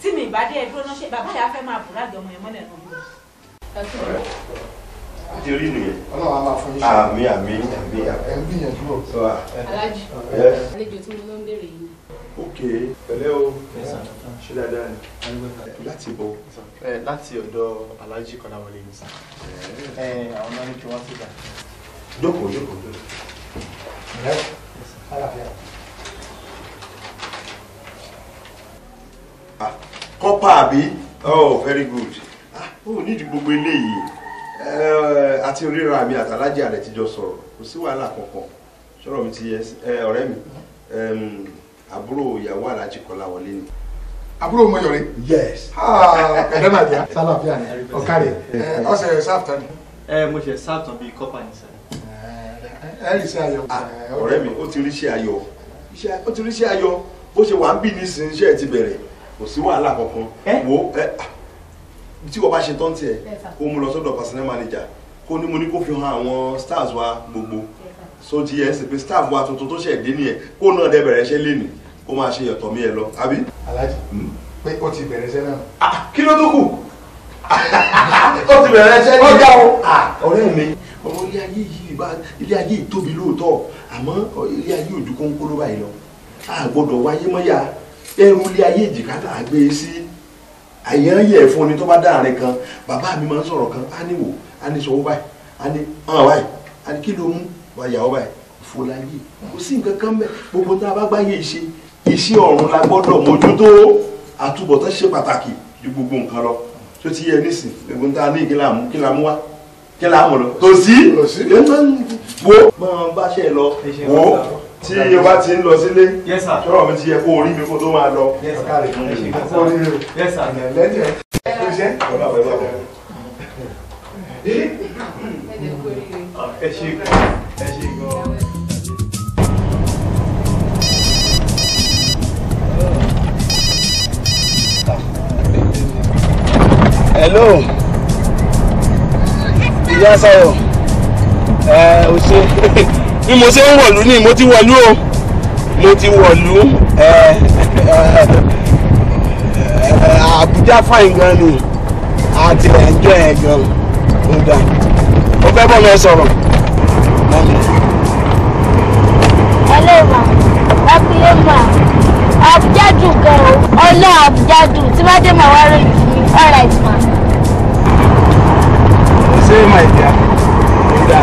tí mi ìbá dé ẹdúró náà ṣe bàbá yà fẹ́ máa bùrọ̀ àjọmọ̀ yẹn mọ́lẹ̀ náà. ti rí nìyẹn. Ọlọ́run á máa fún yín ṣe. Àmín. Ẹ ń gbìyànjú o. Aláàjì àlejò tí mo lọ ń béèrè yìí. Ok, pẹ̀lẹ́ o. Ṣé dáadáa ni? Láti bọ̀. Láti ọ̀dọ̀ Aláàjì Kọ́láwọlé ni sá. Àwọn náà ní kí wọ́n síta. Jókòó. Kọ́pà àbí? Oh, very good. Ó nídìí gbogbo eléyìí. Àti oríra mi àtàlájì àrẹ ti jọ sọ̀rọ̀. Kò sí wàhálà kankan. Sọ̀rọ̀ mi ti yẹ ọ̀rẹ́ mi. Àbúrò ìyàwó Aláàjì Kọ́láwọlé ni. Àbúrò Mọ́yọ̀rẹ́. Yes. Ẹ̀dẹ́ Nàìjíríà. Sálàfíà ni. Ọ̀kárẹ̀. Ọ̀sẹ̀ sáàtàn ni. Mo ṣe sáàtàn bíi kọ́pà ní sá. Ẹ rí sí ayọ̀. Ọ̀rẹ́ mi, ó ti rí sí ayọ̀. Ó ti rí sí ayọ̀. Bó ṣe wà ń bí nísìnyí iṣẹ́ ti bẹ̀rẹ̀. Kò sí wàhálà kankan. Wo tí wọ́n bá ṣe tán tiẹ̀ kó mú lọ sọ́dọ̀ personnel manager kó ní mo ní kó fi hàn àwọn stars wa gbogbo so ti yẹ ẹ sì pé staff wa tuntun tó ṣẹ̀ dé nìyẹn kó náà dẹ bẹ̀rẹ̀ iṣẹ́ lénìí kó máa ṣe yọ̀tọ̀ mi ẹ lọ àbí. Aláàjì pé ó ti bẹ̀rẹ̀ iṣẹ́ náà. Kí ló tó kù? Ó ti bẹ̀rẹ̀ iṣẹ́ ní. Ọjà o. Ọ̀rẹ́ mi ọmọ ilé ayé yìí ilé ayé yìí tóbi lóòótọ́ àmọ́ ilé ayé ojú kó ń kó ló báyìí lọ. A gbọ́dọ̀ wáyé mọ́yà ẹrù ilé ayé ìjìkátà àgbé sí àyàn yẹ fún ni tó bá dáàrin kan bàbá mi máa ń sọ̀rọ̀ kan á ní wò á ní sọ̀wọ́ báyìí á ní hàn báyìí á ní kí ló mú wáyàwó báyìí ìfòláyé kò sí nǹkan kan bẹ́ẹ̀ gbogbo tá a bá gbáyé iṣẹ́ ọ̀run la gbọ́dọ̀ mójútó àtúbọ̀tán ṣe pàtàkì ju gbogbo nǹkan lọ tó ti yẹ nísìn gbogbo tá a ní kí la mú wá kí la mú lọ kò sí wo máa bá ṣe lọ wo tí o bá ti ń lọ sílé sọ̀rọ̀ mi ti yẹ kó orí mi kó tó máa lọ. Hello ìyá Ṣayọ̀ o ṣe bí mo ṣe ń wọ̀lú ni mo ti wọ̀lú o mo ti wọ̀lú Àbújá fine gan ni àti ẹ̀jọ́ ẹ̀ gan ó dá ó fẹ́ bọ́ mi sọ̀rọ̀. ẹlẹ́wà lápúlé mà Àbújá dùn gan o ọlọ́ Àbújá dùn tí wọ́n dé màá wá ròyìn fún mi all right ma. ṣé my dear ó dá.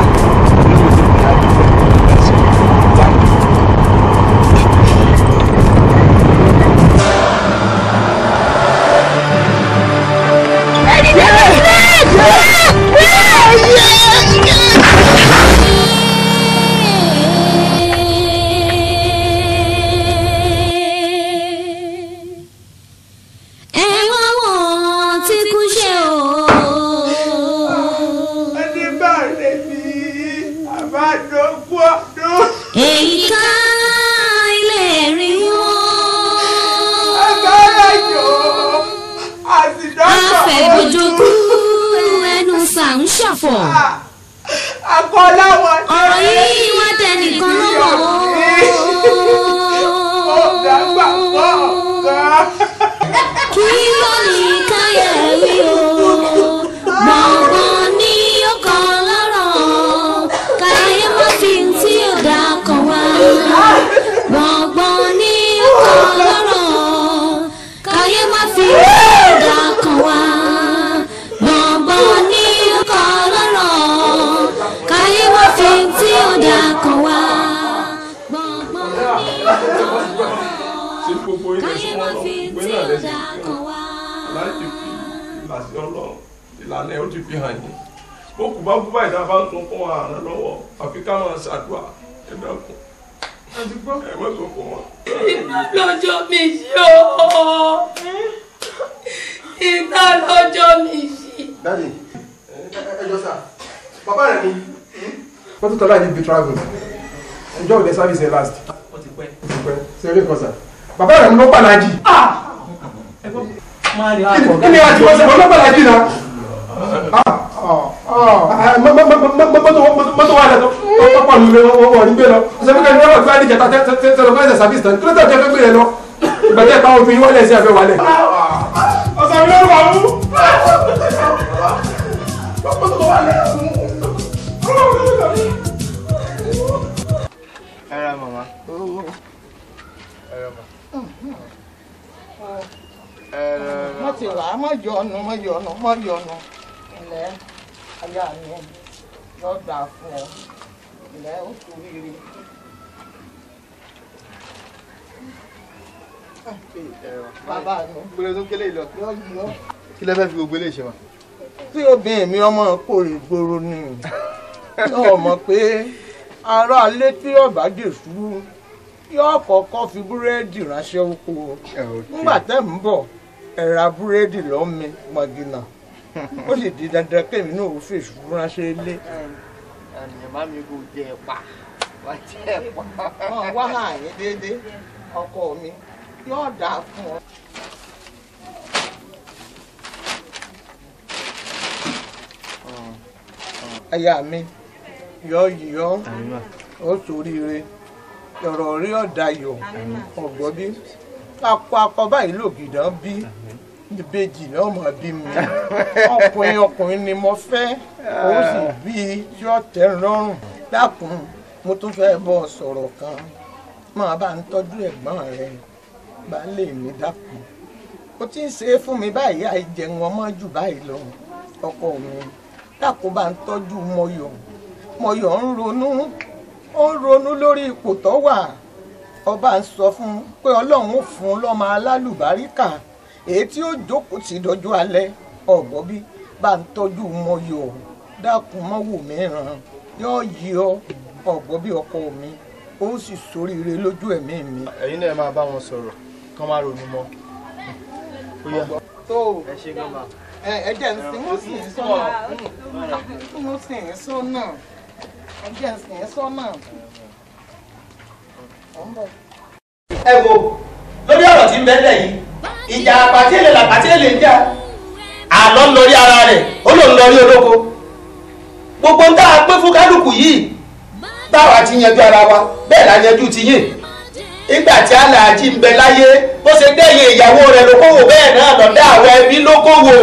ọ̀rọ̀ yìí wá tẹnìkan lọ́wọ́ kí ló ní káyà rí o gbọ̀ngbọ̀n ní ọkàn lọ́rọ̀ káyé má fi tí ò dá kan wá gbọ̀ngbọ̀n ní ọkàn lọ́rọ̀ káyé má fi tí ò dá kan wá gbọ̀ngbọ̀n ní ọkàn lọ́rọ̀ káyé má fi tí ò dá kan wá gbọ̀ngbọ̀n ní ọkàn lọ́rọ̀ káyé má fi tí ò dá kan wá. láti fi ìlàsí Ọlọ́run ìlànà ẹ̀ ó ti fi hàn yín bó kù bá kú báyìí tá a bá ń tún fún ààrẹ lọ́wọ́ àfi ká máa ṣàdúrà ẹ dákun ẹ má tó fún wọn. iná lọ́jọ́ mi ṣí o iná lọ́jọ́ mi ṣí. Daddy, ẹjọ́ sá bàbá rẹ̀ ni wọ́n tún tọ́lá níbi travel ẹjọ́ òde service ẹ̀ last. ó ti pẹ́. ṣe eré kan sá bàbá rẹ̀ ló pàlájì. kí ni àti wọ́n sẹ́wọ́n ló pàlájì náà. mọ́tò wà lẹ́tọ̀ pápá nílé wọ́n ní gbé lọ ṣe fún kẹ́ni wọ́n wà fún àdìjẹta tẹ́lẹ̀ fún ẹ̀sẹ̀ service tán kí ló tẹ̀ jẹ́ fẹ́ gbé yẹn lọ ìgbà tẹ́ ẹ̀ táwọn fi wọ́n lẹ̀ sí àfẹ́ wálẹ̀. ọ̀sán mi ló wà mú. mọ́tò wà lẹ́tọ̀ Ẹ ra màmá. Má ti rà á, má yọnu, má yọnu, má yọnu. Ilẹ̀ aya mi yóò dà fún ọ. Ilẹ̀ ó kú rírì. Bàbá mi. Gbọ́dọ̀ tó kélé lọ. Yọ. Kí lẹ fẹ́ fi gbogbo eléyìí ṣe wá? Tí obìnrin mi ọmọ kò rí gbòòrò ni yóò mọ̀ pé ará alé tí ọ̀bá jèṣu yóò kọ́kọ́ fi búrẹ́dì ránṣẹ́ oko. Nígbà tẹ́ ń bọ̀ ẹ ra búrẹ́dì lọ́mi gbọ̀ngìnà ó sì di dandan kémi náà ó fèsì ránṣẹ́ ilé. Ẹnìyàn má mi kò jẹ ẹ̀pà wá jẹ ẹ̀pà. Wá hàn yín déédéé ọkọ mi yóò dáa fún ọ. Aya mi yọ ó ṣoríire ọ̀rọ̀ rí ọ̀dàyọ̀ ọ̀gbọ́n bí akọ báyìí lògìdán bí ìbejì náà mọ̀ bí mi ọkùnrin ni mo fẹ́ ó sì bí tí ó tẹ́ lọ́rùn dákun mo tún fẹ́ bọ́ sọ̀rọ̀ kan máa bá ń tọ́jú ẹ̀gbọ́n rẹ baálé mi dákun ó ti ń ṣe é fún mi báyìí àìjẹun ọmọ jù báyìí lọ ọkọ mi dákun bá ń tọ́jú Mọ́yọ̀ ń ronú lórí ipò tó wà ọba ń sọ fún pé Ọlọ́run ó fún lọ́mọ alálùbáríkà èyí tí ó jókòó sí dọjọ́ alẹ́ ọ̀gbọ́ bí bá ń tọ́jú Mọ́yọ̀ dákun mọ́wò mìíràn yóò yí ọ ọ̀gbọ́ bí ọkọ mi ó sì ṣoríire lójú ẹ̀mí mi. Ẹ̀yin náà máa bá wọn sọ̀rọ̀ kán má ronú mọ́. Ó yá. Ẹ ṣe gan ma. Ẹ̀jẹ̀ ń sin mo sì ń sọ́nà mo sì ń sọ́nà ẹ̀jẹ̀ ń sin sọ́nà. Ẹ wo lórí ọ̀rọ̀ tí ń bẹ́lẹ̀ yìí ìjà àpàtẹ́lẹ̀ làpàtẹ́lẹ̀ ń jà àlọ́ ń lórí ara rẹ̀ ó lòun lórí olóko gbogbo ń tá a pé fún kálukú yìí táwa ti yanjú ara wa bẹ́ẹ̀ la yanjú ti yín nígbà tí aláàjì ń bẹ láyé bó ṣe dẹ́yìn ìyàwó rẹ̀ lókòwò bẹ́ẹ̀ náà lọ́dọ̀ àwọn ẹbí lókòwò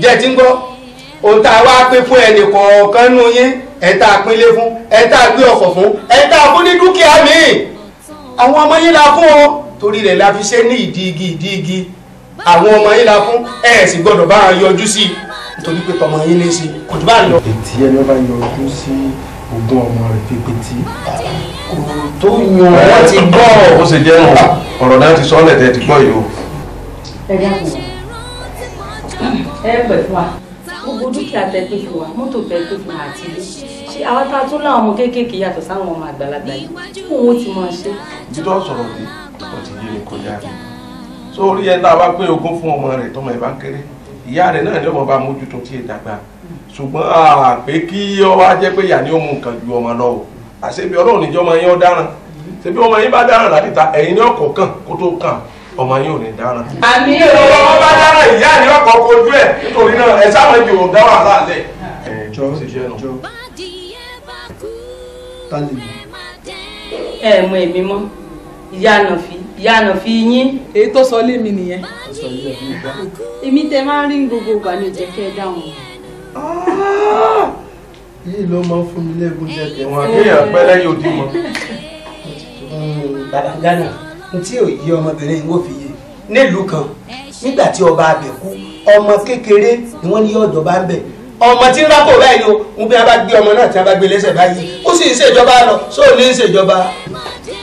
jẹ́ tí ń gbọ́ ohun tá a wá pé fún ẹnì kọ̀ọ̀kan nú yín ẹ̀ tá a pínlé fún ẹ̀ tá a gbé ọkọ̀ fún ẹ̀ tá a fún ní dúkìá míì àwọn ọmọ yín la fún ọ torí rẹ̀ la fi ṣe ní ìdí igi àwọn ọmọ yín la fún ẹ̀ sì gbọ́dọ̀ bá a yọjú sí i nítorí pé tọmọ yín ní sí i kò jù bá lọ. ètí ẹni bá yọjú sí ogún ọmọ rẹ̀ pípétí. kò tó yan wọ́n ti gbọ́. ó ṣe jẹ́ ọ̀rọ̀ náà ti sọ́ọ́lẹ̀ tẹ́ ti gbọ́ yìí o. ẹ dákun ẹ pẹ̀ fún wa gbogbo dúkìá tẹ pé fún wa mọ́tò tẹ pé fún wa àti ilé ṣé àwọn tá a tún láwọn ọmọ kéékèèké yàtọ̀ sáwọn ọmọ àgbàlagbà yìí fún owó tí wọ́n ṣe. ibi tó sọ̀rọ̀ dé ó ti yé mi kọjá mi sórí ẹ̀ tá a bá pé ogún fún ọmọ rẹ̀ tọmọ ẹ̀ bá kéré ìyá rẹ̀ náà ni ọmọ bá mójútó tí ì dàgbà ṣùgbọ́n àpé kí ọ wá jẹ́ pé ìyá ni ó mú nǹkan ju ọmọ lọ o àṣebi ọlọ́run níjọ́ ọmọ yín ó dáràn ṣebí ọmọ yín bá dáràn láti ta ẹ̀yin ní ọkọ̀ kàn kó tó kàn ọmọ yín ò ní dáràn. àmì ọmọ bá dáràn ìyá ni ọkọ̀ kojú ẹ̀ nítorí náà ẹ sáwọn ibi ò dá wàhálà lẹ̀. jọ tálẹ̀ mi. ẹ mọ èmi mọ ìyá ànàfi yín. èyí tó sọ lé mi nìyẹn. èmi tẹ máa ń rí gbogbo ìgbà ní ìjẹ́ kẹ́ ẹ dáhùn. yìí ló máa ń fún mi lẹ́gùn jẹ́kẹ́. wọn kéèyàn pẹ́ lẹ́yìn odi mọ́. bàbá Gánà tí ò yí ọmọbìnrin wò fi yé nílùú kan nígbà tí ọba abẹ kú ọmọ kékeré ni wọ́n ní ọ̀dọ̀ bá ń bẹ̀ ọmọ tí ń rákò báyìí o ń bí a bá gbé ọmọ náà tí a bá gbé lẹ́sẹ̀ báyìí ó sì ń ṣèjọba lọ sóò ní ń ṣèjọba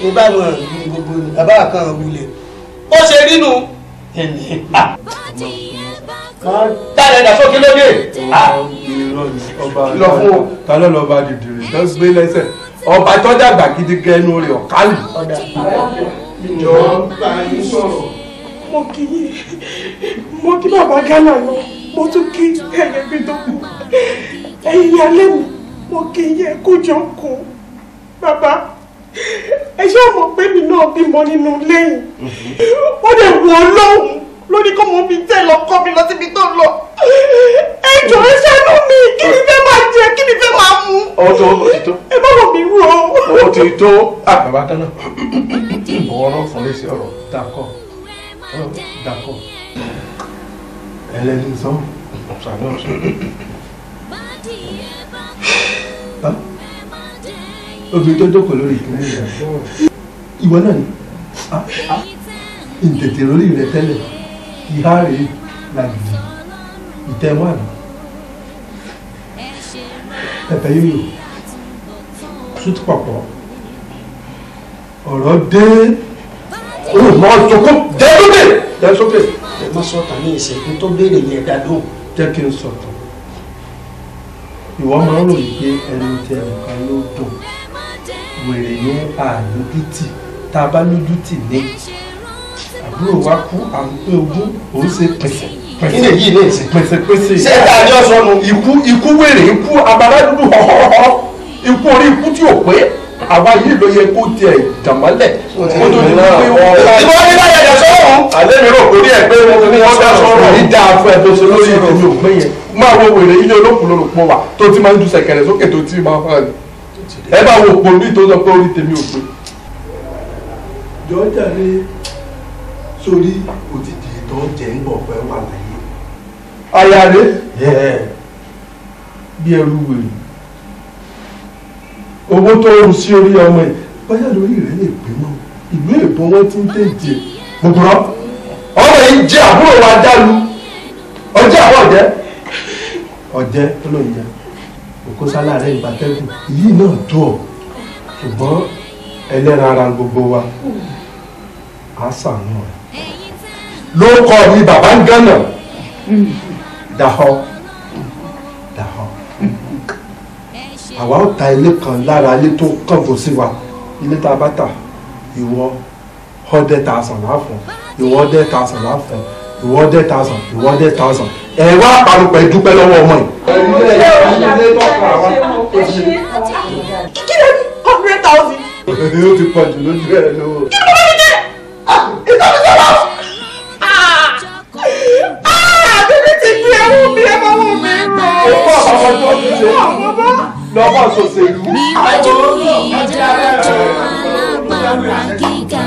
ìbáwọn ìlú gbogbo ni bàbá kan wulẹ̀ ó ṣe rínú dáadáa dà sókè lóde. lọ fún o ta ló lọ bá dìdìrì tó gbé lẹ́sẹ̀ ọba tó dàgbà gidi gẹnu rẹ̀ ọ̀kálù. jọ bá yín sọ̀rọ̀ mo kí bàbá Gánà lọ mo tún kí ẹ̀yẹ́gbẹ́ tó kù ẹ̀yin ìyálé mi mo kí yẹ kó jọ kó bàbá ẹ ṣe mọ̀ pé mi náà bímọ nínú lẹ́yìn ó lè wọ Ọlọ́run lórí kó mo fi tẹ̀ lọ́kọ mi lọ síbi tó lọ ẹ jọ ẹ ṣàánú mi kí ni fẹ́ máa jẹ kí ni fẹ́ máa mú. ó tó ó ti tó. ẹ bá wọ̀ mí rú o. ó ti tó bàbá Gánà ọwọ́ náà fún léṣe ọ̀rọ̀ dàkọ̀ ẹlẹ́ni sọ. obìnrin tó jókòó lórí ìpínlẹ̀ rẹ̀ ìwọ náà ni ìtètè lórí rẹ̀ tẹ́lẹ̀ ìhá rèé làgìdì ìtẹ̀wọ́ àná pẹpẹ yóyò tútù pọ̀pọ̀ ọ̀rọ̀ dé olùmọ̀ ọ̀tọ̀kọ́ jẹ́ sókè. ẹ má sọ tàbí ìṣẹ́gun tó béèrè yẹn dá lóhùn. jẹ́ kí n sọ̀tọ̀ ìwọ máa ń ròyìn pé ẹni tí ẹnìkan ló dùn wèrè ní àlójútì tá a bá lójútì ní àbúrò wa kú àwọn pé ogún òun ṣe pèsè kí ni èyí ní ìsìn pèsè ṣé ẹ dáa ní ọsọnu. ikú wèrè ikú abala dúdú họ́họ́họ́ ikú orí ikú tí ò pé àwa yìí ló yẹ kó tiẹ̀ jàmọ́lẹ̀ kó tó di pé ìwọ ní láyé ẹ̀jẹ̀ sọ́run. alẹ́ mi rò kórí ẹ̀ pé wọ́n dá sọ́rọ̀ ní dáa fún ẹ tó ṣe lórí èmi ò pé yẹn máa wo wèrè ilé olókùn lórí pọ̀ wá tó ti máa ń ju sẹ̀kẹ̀rẹ̀ sókè tó ti máa hàn ẹ bá wo òpó ní tó sọ pé orí tèmi ò pé. jọjà ní sórí òtítì tó jẹ́ ń bọ̀ pẹ́ wà láyé. aya rẹ bí ẹrú wèrè owó tó rù sí orí ọmọ ẹ báyà lórí rẹ lè pé mọ ìlú èbó wọn ti ń tẹ̀jẹ̀ gbogbo ọmọ yìí jẹ àbúrò wa jálu ọjọ́ àwọn ọ̀jẹ́ olóúnjẹ òkú sálárẹ̀ ìgbàtẹ́gùn yìí náà tó ọ̀ ṣùgbọ́n ẹlẹ́ran ara gbogbo wa á sàánú ẹ̀ ló kọ́ mi bàbá ń gánà dàhọ́ àwa ó ta ilé kan lára ilé tó kàngbò sí wa ilé tá a bá tà ìwọ 100,000 láàfún ìwọ 100,000 láàfún ìwọ 100,000 ìwọ 100,000 ẹ wá àparùpẹ̀ dúpẹ́ lọ́wọ́ ọmọ yìí. kí ló ní 100,000. ó ti pọ̀ jù lójú ẹ̀ lówó. bíbí ti gbé ẹwú mi ẹ bá wù mí rọ. ó pọ̀ àwọn tó ti ṣe lọ́wọ́ sọ̀sẹ̀lú. níwájú ìdájọ́ alágbára gíga.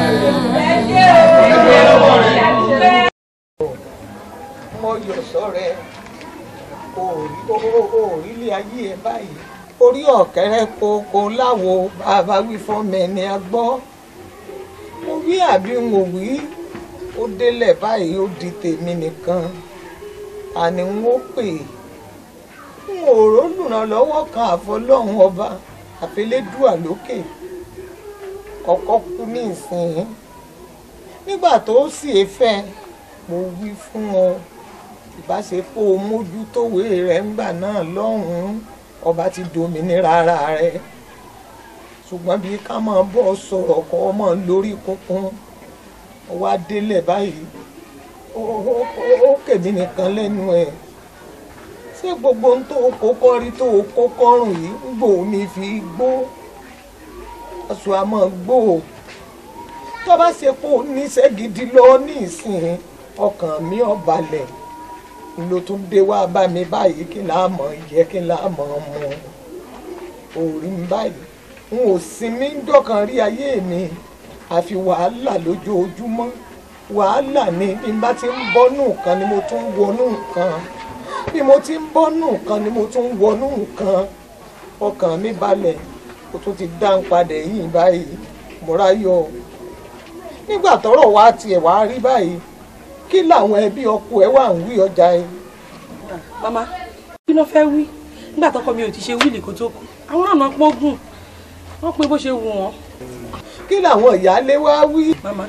mo yọ̀ sọ́rẹ́ orílé ayé ẹ báyìí orí ọ̀kẹ́rẹ́ kókó láwo bàbá wí fún mi ni a gbọ́ mo wí àbí mo wí ó délẹ̀ báyìí ó di tèmi nìkan àní n ó pè n ò rólùrànlọ́wọ́ kan àfọlọ́hún ọba àfẹlẹ́dùà lókè ọkọ kú ní ìsìn nígbà tó sì fẹ́ mo wí fún ọ ìbáṣepọ̀ mójútówé rẹ̀ ńgbà náà lọ́hùn-ún ọba ti dominira ara rẹ̀ ṣùgbọ́n bí ká máa bọ́ sọ̀rọ̀ kọ́ ọmọ lórí kúnkún wá délẹ̀ báyìí ó kèmí nìkan lẹ́nu ẹ̀ ṣé gbogbo ohun tó kókọ́ rí tó kókọ́ rùn yìí ń gbò ní fi gbó aṣọ àmọ́ gbò tó bá ṣe pé ó níṣẹ́ gidi lọ ní ìsìn ọkàn mi ò balẹ̀ ló tún dé wá bá mi báyìí kí là á mọ̀ yẹ kí là á mọ̀ mu orí mi báyìí n ò sinmi dọ́kan rí ayé mi àfi wàhálà lójoojúmọ́ wàhálà ni bí n bá ti ń bọ́nú nǹkan ni mo tún ń wọnú nǹkan bí mo ti ń bọ́nú nǹkan ni mo tún ń wọnú nǹkan ọkàn mi balẹ̀ ó tún ti dá ń padà yìí báyìí múra yọ nígbà tọ́rọ̀ wá tiẹ̀ wá rí báyìí kí làwọn ẹbí ọkọ ẹ wà ń wí ọjà ẹ. mama kí ló fẹ́ wí nígbà tọkọ mi ò ti ṣe wíìlì kó tó kú àwọn náà pọ́gùn wọ́n pín bó ṣe wù wọ́n. kí làwọn ìyáálé wá wí. mama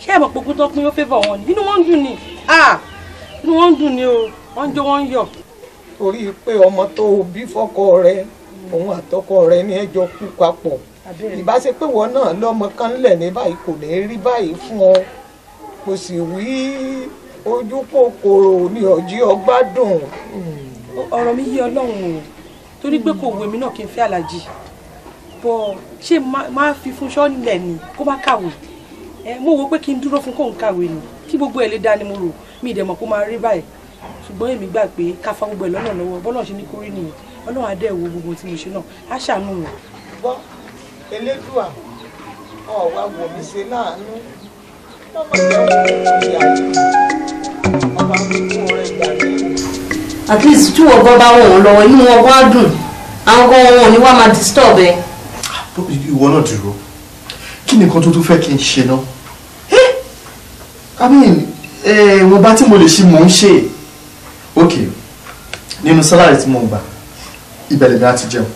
ṣé ẹ̀ mọ̀ pé ogún tó pín ó fẹ́fọ̀ wọn ni inú wọn ń dùn ni inú wọn ń dùn ni o wọ́n ń jó wọ́n ń yọ̀. torí pé ọmọ tó bí fọ́kọ rẹ òun àtọkọ rẹ ní ẹjọ́ kú papọ̀ ìbáṣepé wọn náà lọ́mọ kan lẹ̀ ní báyìí kò ní rí báyìí fún ọ mo sì wí ojú kòkòrò ní ọjí ọgbádùn. ọ̀rọ̀ mi yé ọlọ́run o torí pé kò wù mí náà kí n fẹ́ alájì bọ́ ṣé máa fi fún ṣọ́ọ̀lẹ̀ ni kó má kàwé mo wo pé kí n dúró fún kóun kàwé ni kí gbogbo ẹ̀ lè dá ni mo rò mí ìdẹ̀mọ̀ kó máa rí báyìí ṣùgbọ́n èmi gbà pé ká fa gbogbo ẹ̀ lọ́nà lọ́wọ́ bọ́lá ṣe ní kórìí nìyẹn ọlọ́run adé wo gbogbo tí mo ṣe náà á ṣàánú wọn. gbọ́ elédùà ọ̀wá wò mí ṣe láàánú at least tí wọ́n gbọ́ bá wọ̀ wọ́n lọ́wọ́ inú wọn wá dùn àwọn gan wọn ò ní wá máa disturb ẹ. ìwọ náà dúró kí ni nǹkan tó tún fẹ́ kí n ṣe náà I mean wọn bá tí mo lè ṣe mò ń ṣe ok nínú salary tí mo ń gbà ìbẹ̀lẹ̀ mi á ti jẹun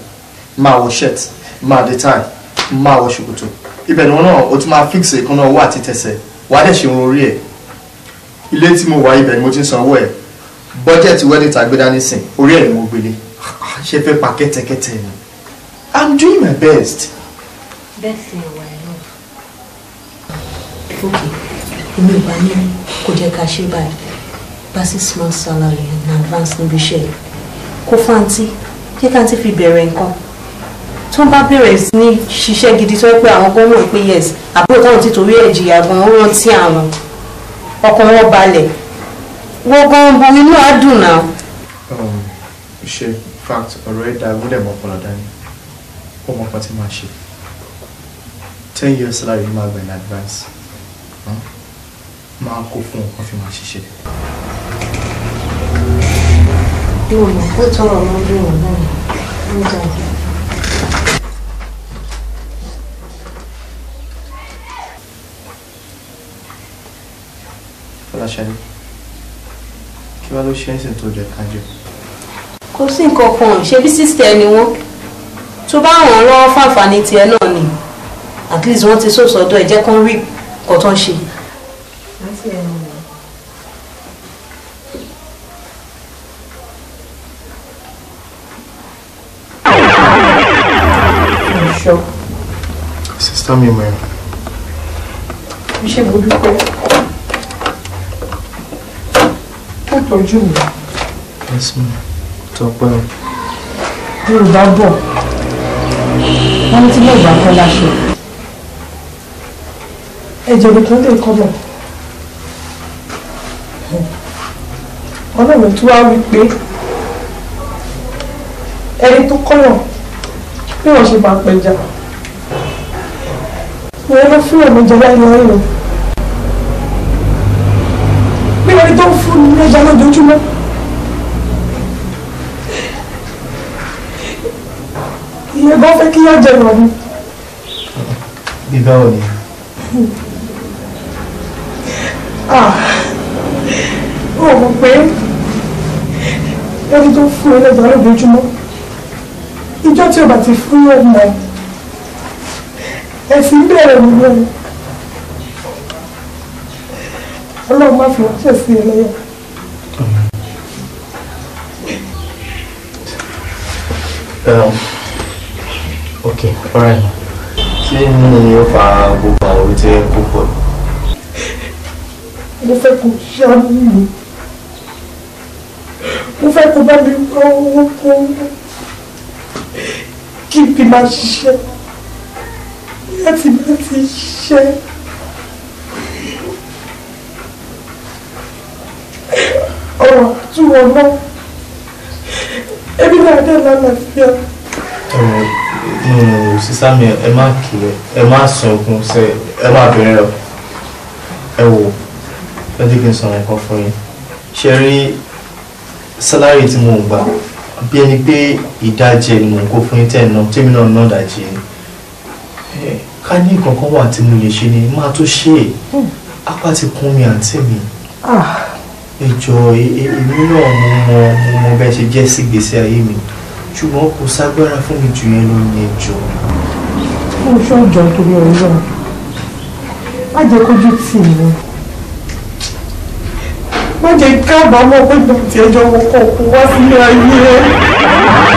máa wọ shirt máa dé tie máa wọ ṣòkòtò ibẹ̀ ni wọn náà o ti máa fix ìkànnà owó àti tẹsẹ̀ wàá dẹ̀ ṣe irun orí ẹ̀ ilé tí mo wà ibẹ̀ ni mo ti ń san owó ẹ̀ budget wedding tàgbéda nísìn orí ẹ̀ ni mo gbélé ṣe fẹ́ pa kẹ́tẹ́kẹ́tẹ́ ni I'm doing my best. best thing wà ẹ náà. ok èmi ò bá ní kó jẹ́ ká ṣe báyìí bá sí small salary and advance níbi iṣẹ́ kó fáǹtì kí káǹtì fi bẹ̀rẹ̀ nǹkan tó bá bẹ̀rẹ̀ sí ní ṣiṣẹ́ gidi tó yẹ pé àwọn gan mọ̀ pé yes àbúrò táwọn ti torí ẹ̀ jìyà gan ó rántí àwọn ọkàn wọn balẹ̀ wọ́n gan bo inú àdùn náà. ṣe fact ọ̀rọ̀ ẹ̀ dá gúnlẹ̀ mọ́ ọpọlọ dání ó mọ ọkàn tí máa ṣe 10 years salary máa gbà in advance máa kó fún ọkàn fi máa ṣiṣẹ́. yóò mọ̀ pé tọrọ ọmọdé wọn náà ń jà jù. Fọláṣadé kí wàá ló ṣe ń sìn tó jẹ kájọ. kò sí nǹkan kan ṣe bí sísítẹ̀ ni wọ́n tó bá ràn án lọ́wọ́ fáǹfààní tiẹ̀ náà ni at least wọ́n ti sòsọ́dọ̀ ẹ̀ jẹ́ kó ń rí nǹkan tó ń ṣe. Sista mi mọ̀ ẹ́. Ṣé mo dúpẹ́? Ó tọ́jú mi. Yes ma, tọpẹ́ o. Yorùbá bọ̀, wọ́n ní tí lè gbà kọ́ láṣẹ. Ẹ̀jẹ̀ mi kan lè kọ́ mọ̀. Ọlọ́run tún wá wí pé ẹni tó kọ́yàn bí wọ́n ṣe bá pẹja. Wọ́n ló fún ẹ̀mí jẹ láyé láyé o. Bí ẹni tó ń fún ní ẹja lójoojúmọ́. Ìyẹn bá fẹ́ kí yá jẹ lọ ni. Bí báwo ni? Ó mọ̀ pé ẹni tó fún ẹlẹ́jà lójoojúmọ́. Ìjọ́ tí o bá ti fún yóò mọ̀. Ẹ̀sìn bẹ̀rẹ̀ nìyẹn. Ọlọ́run má fi wáṣẹ̀ sí ẹlẹ́yà. Okay, alright. Kí ni ó fa gbogbo àwọn orí tí kò pọ̀? Mo fẹ́ kó ṣàánú mi. Mo fẹ́ kó bá mi wá owó fún kí n fi máa ṣiṣẹ́. Láti ṣiṣẹ́. Ọ̀rọ̀ àtúwọ̀ náà. Ẹbí náà dẹ̀ lálàáfíà. Sísá mi ẹ má kiri ẹ má sunkún ṣe ẹ má bẹ̀rẹ̀ lọ ẹ wò ẹ jẹ́ kí n sọ̀rọ̀ nǹkan fún yín ṣe rí sálárì tí mo ń gbà bí ẹni pé ìdajì ni mò ń kó fún yín tẹ̀ náà tèmi náà ná ìdajì ni ká ní nǹkan kan wà tí mo lè ṣe ni máa tó ṣe é apá ti kún mi àǹtí mi ẹ jọ̀ọ́ èmi náà mo mọ bẹ́ẹ̀ ṣe jẹ́ sí ìgbésí ayé mi ṣùgbọ́n kò ságbára fún mi jù yẹn lọ ní ẹjọ́. Mo ṣọ́jọ́ torí ọ̀rọ̀ má jẹ́ kójú tì mí. Má jẹ́ kábàámọ̀ pé ìgbà tí ẹjọ́ wọkọ̀ kó wá sílé ayé.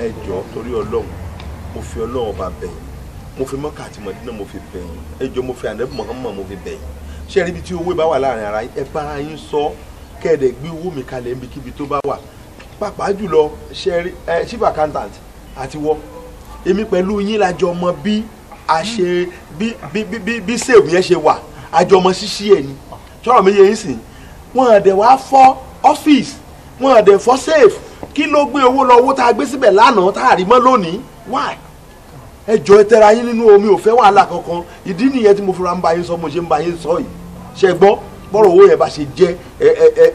Ẹ jọ̀ọ́ torí Ọlọ́run mo fi Ọlọ́run bá bẹ̀yìn mo fi Mọ́kà àti Mọdínà mo fi bẹ̀yìn ẹ jọ̀ọ́ mo fi Ànábì Muhammad mo fi bẹ̀yìn ṣé rí ibi tí owó bá wà láàrin ara ẹ bára yín sọ kẹ́ẹ̀dẹ̀ gbé owó mi kalẹ̀ níbikíbi tó bá wà pàápàá jùlọ ṣe rí chief accountant àti wọ èmi pẹ̀lú yín lájọ mọ bí a ṣe bí sèwù yẹn ṣe wà àjọ mọ ṣíṣí ẹ̀ ni ṣọ́rọ̀ mi yẹ yín sìn wọ́n àdẹ̀ wá fọ́ ọ́fíìsì wọ́n àdẹ̀ fọ́ safe kí ló gbé owó lọ owó tá a gbé síbẹ̀ lánàá tá a rí mọ́ lónìí why ẹ jọ ẹ tẹra yín nínú omi ò fẹ́ wàhálà kankan ìdí nìyẹn tí mo fura ń bá yín sọ mo ṣe ń bá yín sọ yìí ṣe gbọ́ bọ́rọ̀ owó yẹn bá ṣe jẹ́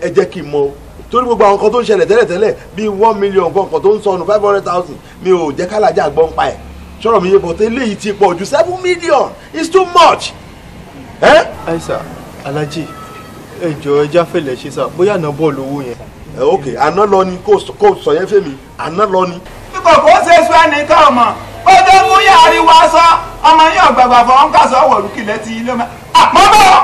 ẹ jẹ́ kí n mọ̀ torí gbogbo àwọn kan tó ń ṣẹlẹ̀ tẹ́lẹ̀tẹ́lẹ̀ bíi 1 million kan tó ń sọnù 500,000 mi ò jẹ́ kálájà gbọ́n pa ẹ̀ sọ̀rọ̀ mi yé bọ̀ tẹ́ eléyìí ti pọ̀ ju 7 million it's too much. àìsà alájì ẹ jọ̀ọ́ ẹ jáfẹ́lẹ̀ ṣe sá bóyá àná bọ́ọ̀lù owó yẹn. ok àná lọ ni kò sọ yẹn fẹ́mi àná lọ ni. kíkọ̀ kó ṣe sọ ẹnìkan ọmọ ó tó mú yàrá wa sọ ọmọ yín ọ̀gbàgbà fọwọ́n ká sọ wọ̀lú kìlẹ̀ ti ilé mọ́. mọ́bọ̀.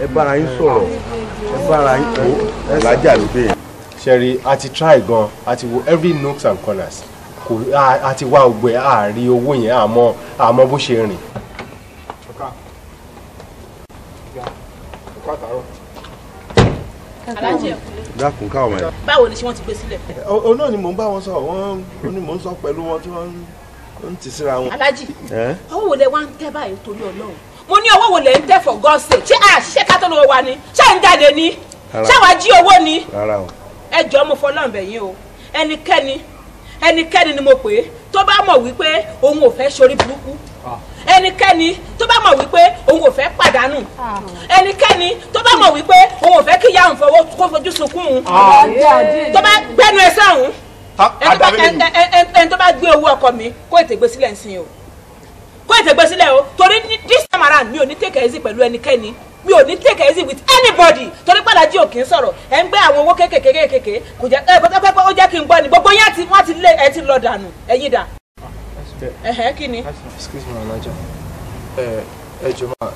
ẹ bára yín sọ̀rọ̀ ẹ bára yín kó ẹ lájà ló dé. Sherry a ti try gan a ti wo every nooks and corners kò a ti wá ògbẹ àárí owó yẹn àmọ́ bó ṣe rìn. dákun káwọn ẹ. báwo ni ṣé wọ́n ti gbé sílẹ̀. o náà ni mò ń bá wọn sọ wọn ni mò ń sọ pẹ̀lú wọn tí wọ́n ń tì síra wọn. Alhaji ọwọ́ wo lẹ wá ń tẹ́ báyìí torí Ọlọ́run mo ní ọwọ́ wo lẹ ń tẹ́ for God's sake ṣé àṣìṣe kátó ló wà ní ṣé ń jáde ní ṣé wàá jí owó ni. rárá o. ẹ jọ̀ọ́ mo fọlọ́run bẹ̀ yín o ẹnikẹ́ni ni mo pè é tó bá mọ̀ wípé òun ò fẹ́ ṣorí burúkú ẹnikẹ́ni tó bá mọ̀ wípé òun ò fẹ́ pàdánù ẹnikẹ́ni tó bá mọ̀ wípé òun ò fẹ́ kí ìyá òun fọwọ́ kó fojú sunkún un tó bá gbẹ́nu ẹ sẹ́hùn ẹni tó bá gbé owó ọkọ mi kó ètè gbé sílẹ̀ ńsìn o kó ètè gbé sílẹ̀ o torí this time around mi ò ní take it easy pẹ̀lú ẹnikẹ́ni mi ò ní take it easy with anybody torí Pàdájì ò kì í sọ̀rọ̀ ẹ̀ ń gbé àwọn owó kékèké kò jẹ́ pẹ́pẹ́pẹ́ ó jẹ́ kí n gbọ́ ni gbogbo yẹn wọ́n ti lé ẹ ti lọ dànù ẹ̀yin dà. Kí ni. excuse me alájà ẹ jọ̀ọ́ ma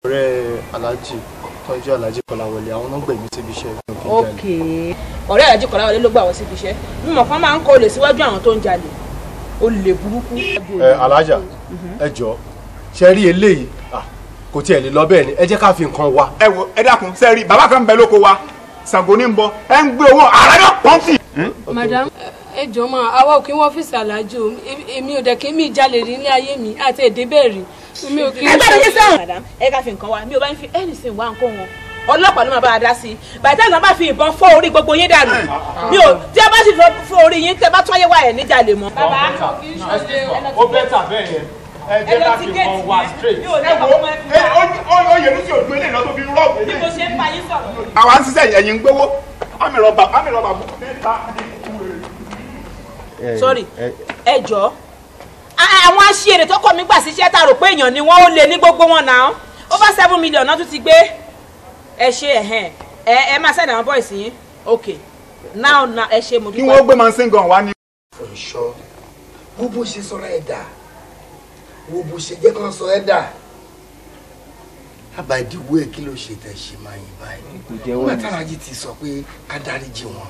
ọ̀rẹ́ alájì tọ́jú alájì Kọ́láwọlé àwọn náà gbẹ̀mí síbi iṣẹ́ ìgbìmọ̀ ok ọ̀rẹ́ alájì Kọ́láwọlé ló gbà wọ́n síbi iṣẹ́ mímọ̀ kan máa ń kọ́ olè síwájú àwọn tó ń jalè olè burúkú. alájà ẹ jọ̀ọ́ ṣe rí eléyìí kò tiẹ̀ lè lọ bẹ́ẹ̀ ni ẹ jẹ́ ká fi nǹkan wa. ẹ wo ẹ dákun sẹ́ẹ̀rì bàbá kan bẹ lóko wa Ṣàngó ní ń bọ ẹ ń gbé owó àràjọ pọ́ǹtì. madam ẹ jọ̀ọ́ mà àwa ò kí wọ́n ọ́fíìsì aláàjì o èmi ò dẹ̀ kí mi jalè rí nílé ayé mi àti èdè bẹ́ẹ̀ rí mi ò kí. ẹ gbọ́dọ̀ yé sẹ́wọ̀n. madam ẹ ká fi nǹkan wa mi ò bá ń fi anything wá nǹkan wọn ọlọ́pàá ló máa bá a dá sí i bàtà ìgbà bá fi ìbọn fọ́ orí gbogbo yín dànù mi ò tí a bá sì fọ́ orí yín tẹ bá tún ayé wa ẹ̀ níjà lè mọ́. bàbá ó bẹ́tà bẹ́ẹ̀ yẹn ẹ jẹ́ ká fi nǹkan wa straight. ó yẹ ló sì òdu eléyìí lọ tó fi rọ́ọ̀bù. bí mo ṣe ń bá yín sọ̀rọ̀. àwa ń ṣiṣẹ́ ẹ̀yìn ń gbowó àmì rọ̀bà mú mẹ́ta. sorry ẹ jọ̀ọ́ àwọn aṣèrè tó kọ́ mi gbà síṣẹ́ tá a rò pé èèyàn ni wọ́n ó lé ní gbogbo wọn náà over 7 million náà tún ti gbé ẹ ṣe ẹ máa send àwọn boys yín ok now ẹ ṣe mo dúpẹ́. kí wọ́n gbé máa ń sìn gan wá ní. ọ̀ṣọ́ wo bó ṣe sọ̀rọ̀ ẹ̀ dà wo bó ṣe jẹ́ kán sọ ẹ̀ dà àbàdìwọ́ ẹ̀ kí ló ṣe tẹ̀ ṣe máa yín báyìí nígbà tárájì ti sọ pé ká dáríjì wọn.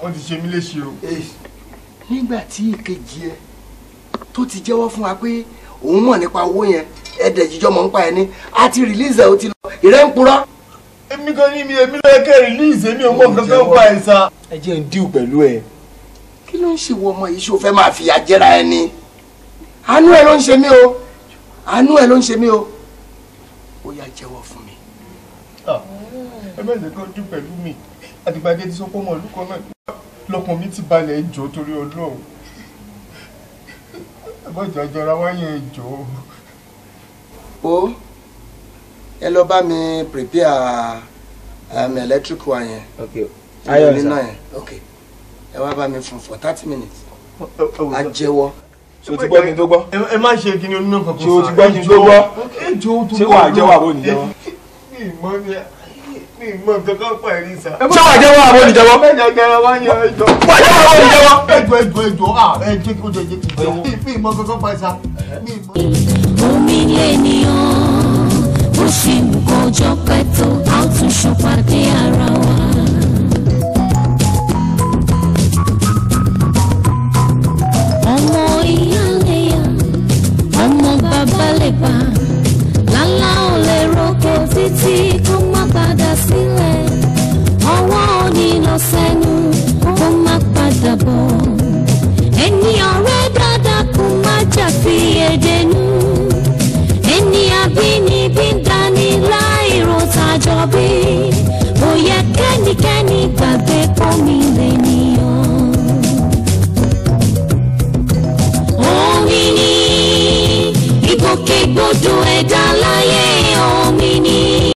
wọ́n ti ṣe mí léṣe o. nígbà tí ìkejì ẹ tó ti jẹ́wọ́ fún wa pé òun mọ̀ nípa owó yẹn ẹ̀ẹ́dẹ̀ jíjọ́ mọ̀ nípa ẹni a ti release ẹ̀ ó ti lọ ìrẹ́ ń purọ́. èmi kan ní èmi lọ́yẹ kẹ́ release èmi ò mọ̀ kankan pa ẹ̀ sa. ẹ jẹ́ ń díù pẹ̀lú ẹ. kí ló ń ṣe wọ ọmọ yìí ṣó fẹ́ máa fìyà jẹra ẹni àánú ẹ ló ń ṣe mí o àánú ẹ ló ń ṣe mí o ó yá jẹ́wọ́ fún mi. ẹ bẹ́ẹ̀ lè kọ́ díù pẹ̀lú mi àdìgbàdé ti sọ pé ọmọ ìlú kan náà lọ́kàn mi ti balẹ̀ ẹjọ́ torí Ọlọ́run ẹgbọ́jọ jọra wáyé ẹjọ́. ó ẹ lọ bá mi prepare electric wire yẹn. ok ayọ̀ nínú yẹn ok ẹ wá bá mi fún for 30 minutes. a jẹ́wọ́. ṣé o ti gbọ́ kí n tó gbọ́. ẹ má ṣe kí ni onínú kankan. ṣé o ti gbọ́ kí n tó gbọ́. ṣé wàá jẹ́wọ́ àbò ní jẹ́wọ́. mi mọ kankan pa ẹ̀rí sa. ṣé wàá jẹ́wọ́ àbò ní jẹ́wọ́. wàá jẹ́wọ́ àbò ní jẹ́wọ́. ẹjọ́ ẹ jẹ́ kó jẹ́ kí n jẹ́wọ́. mi mọ kankan pa ẹ̀sà. omi lè níyàn bó ṣe ń kọjọ pẹ́ tó a tún ṣọpàdé ara wa. ọmọ ìyá lè yá ọmọ bàbá lè bá lálá ò lè roko títí kó má padà sílẹ̀ ọwọ́ òní lọ sẹ́nu kó má padà bọ̀ ẹni ọ̀rẹ́ dáadáa kó má jà sí èdènú. Ẹni àbínibí ń dání láìrò tàjọ bí.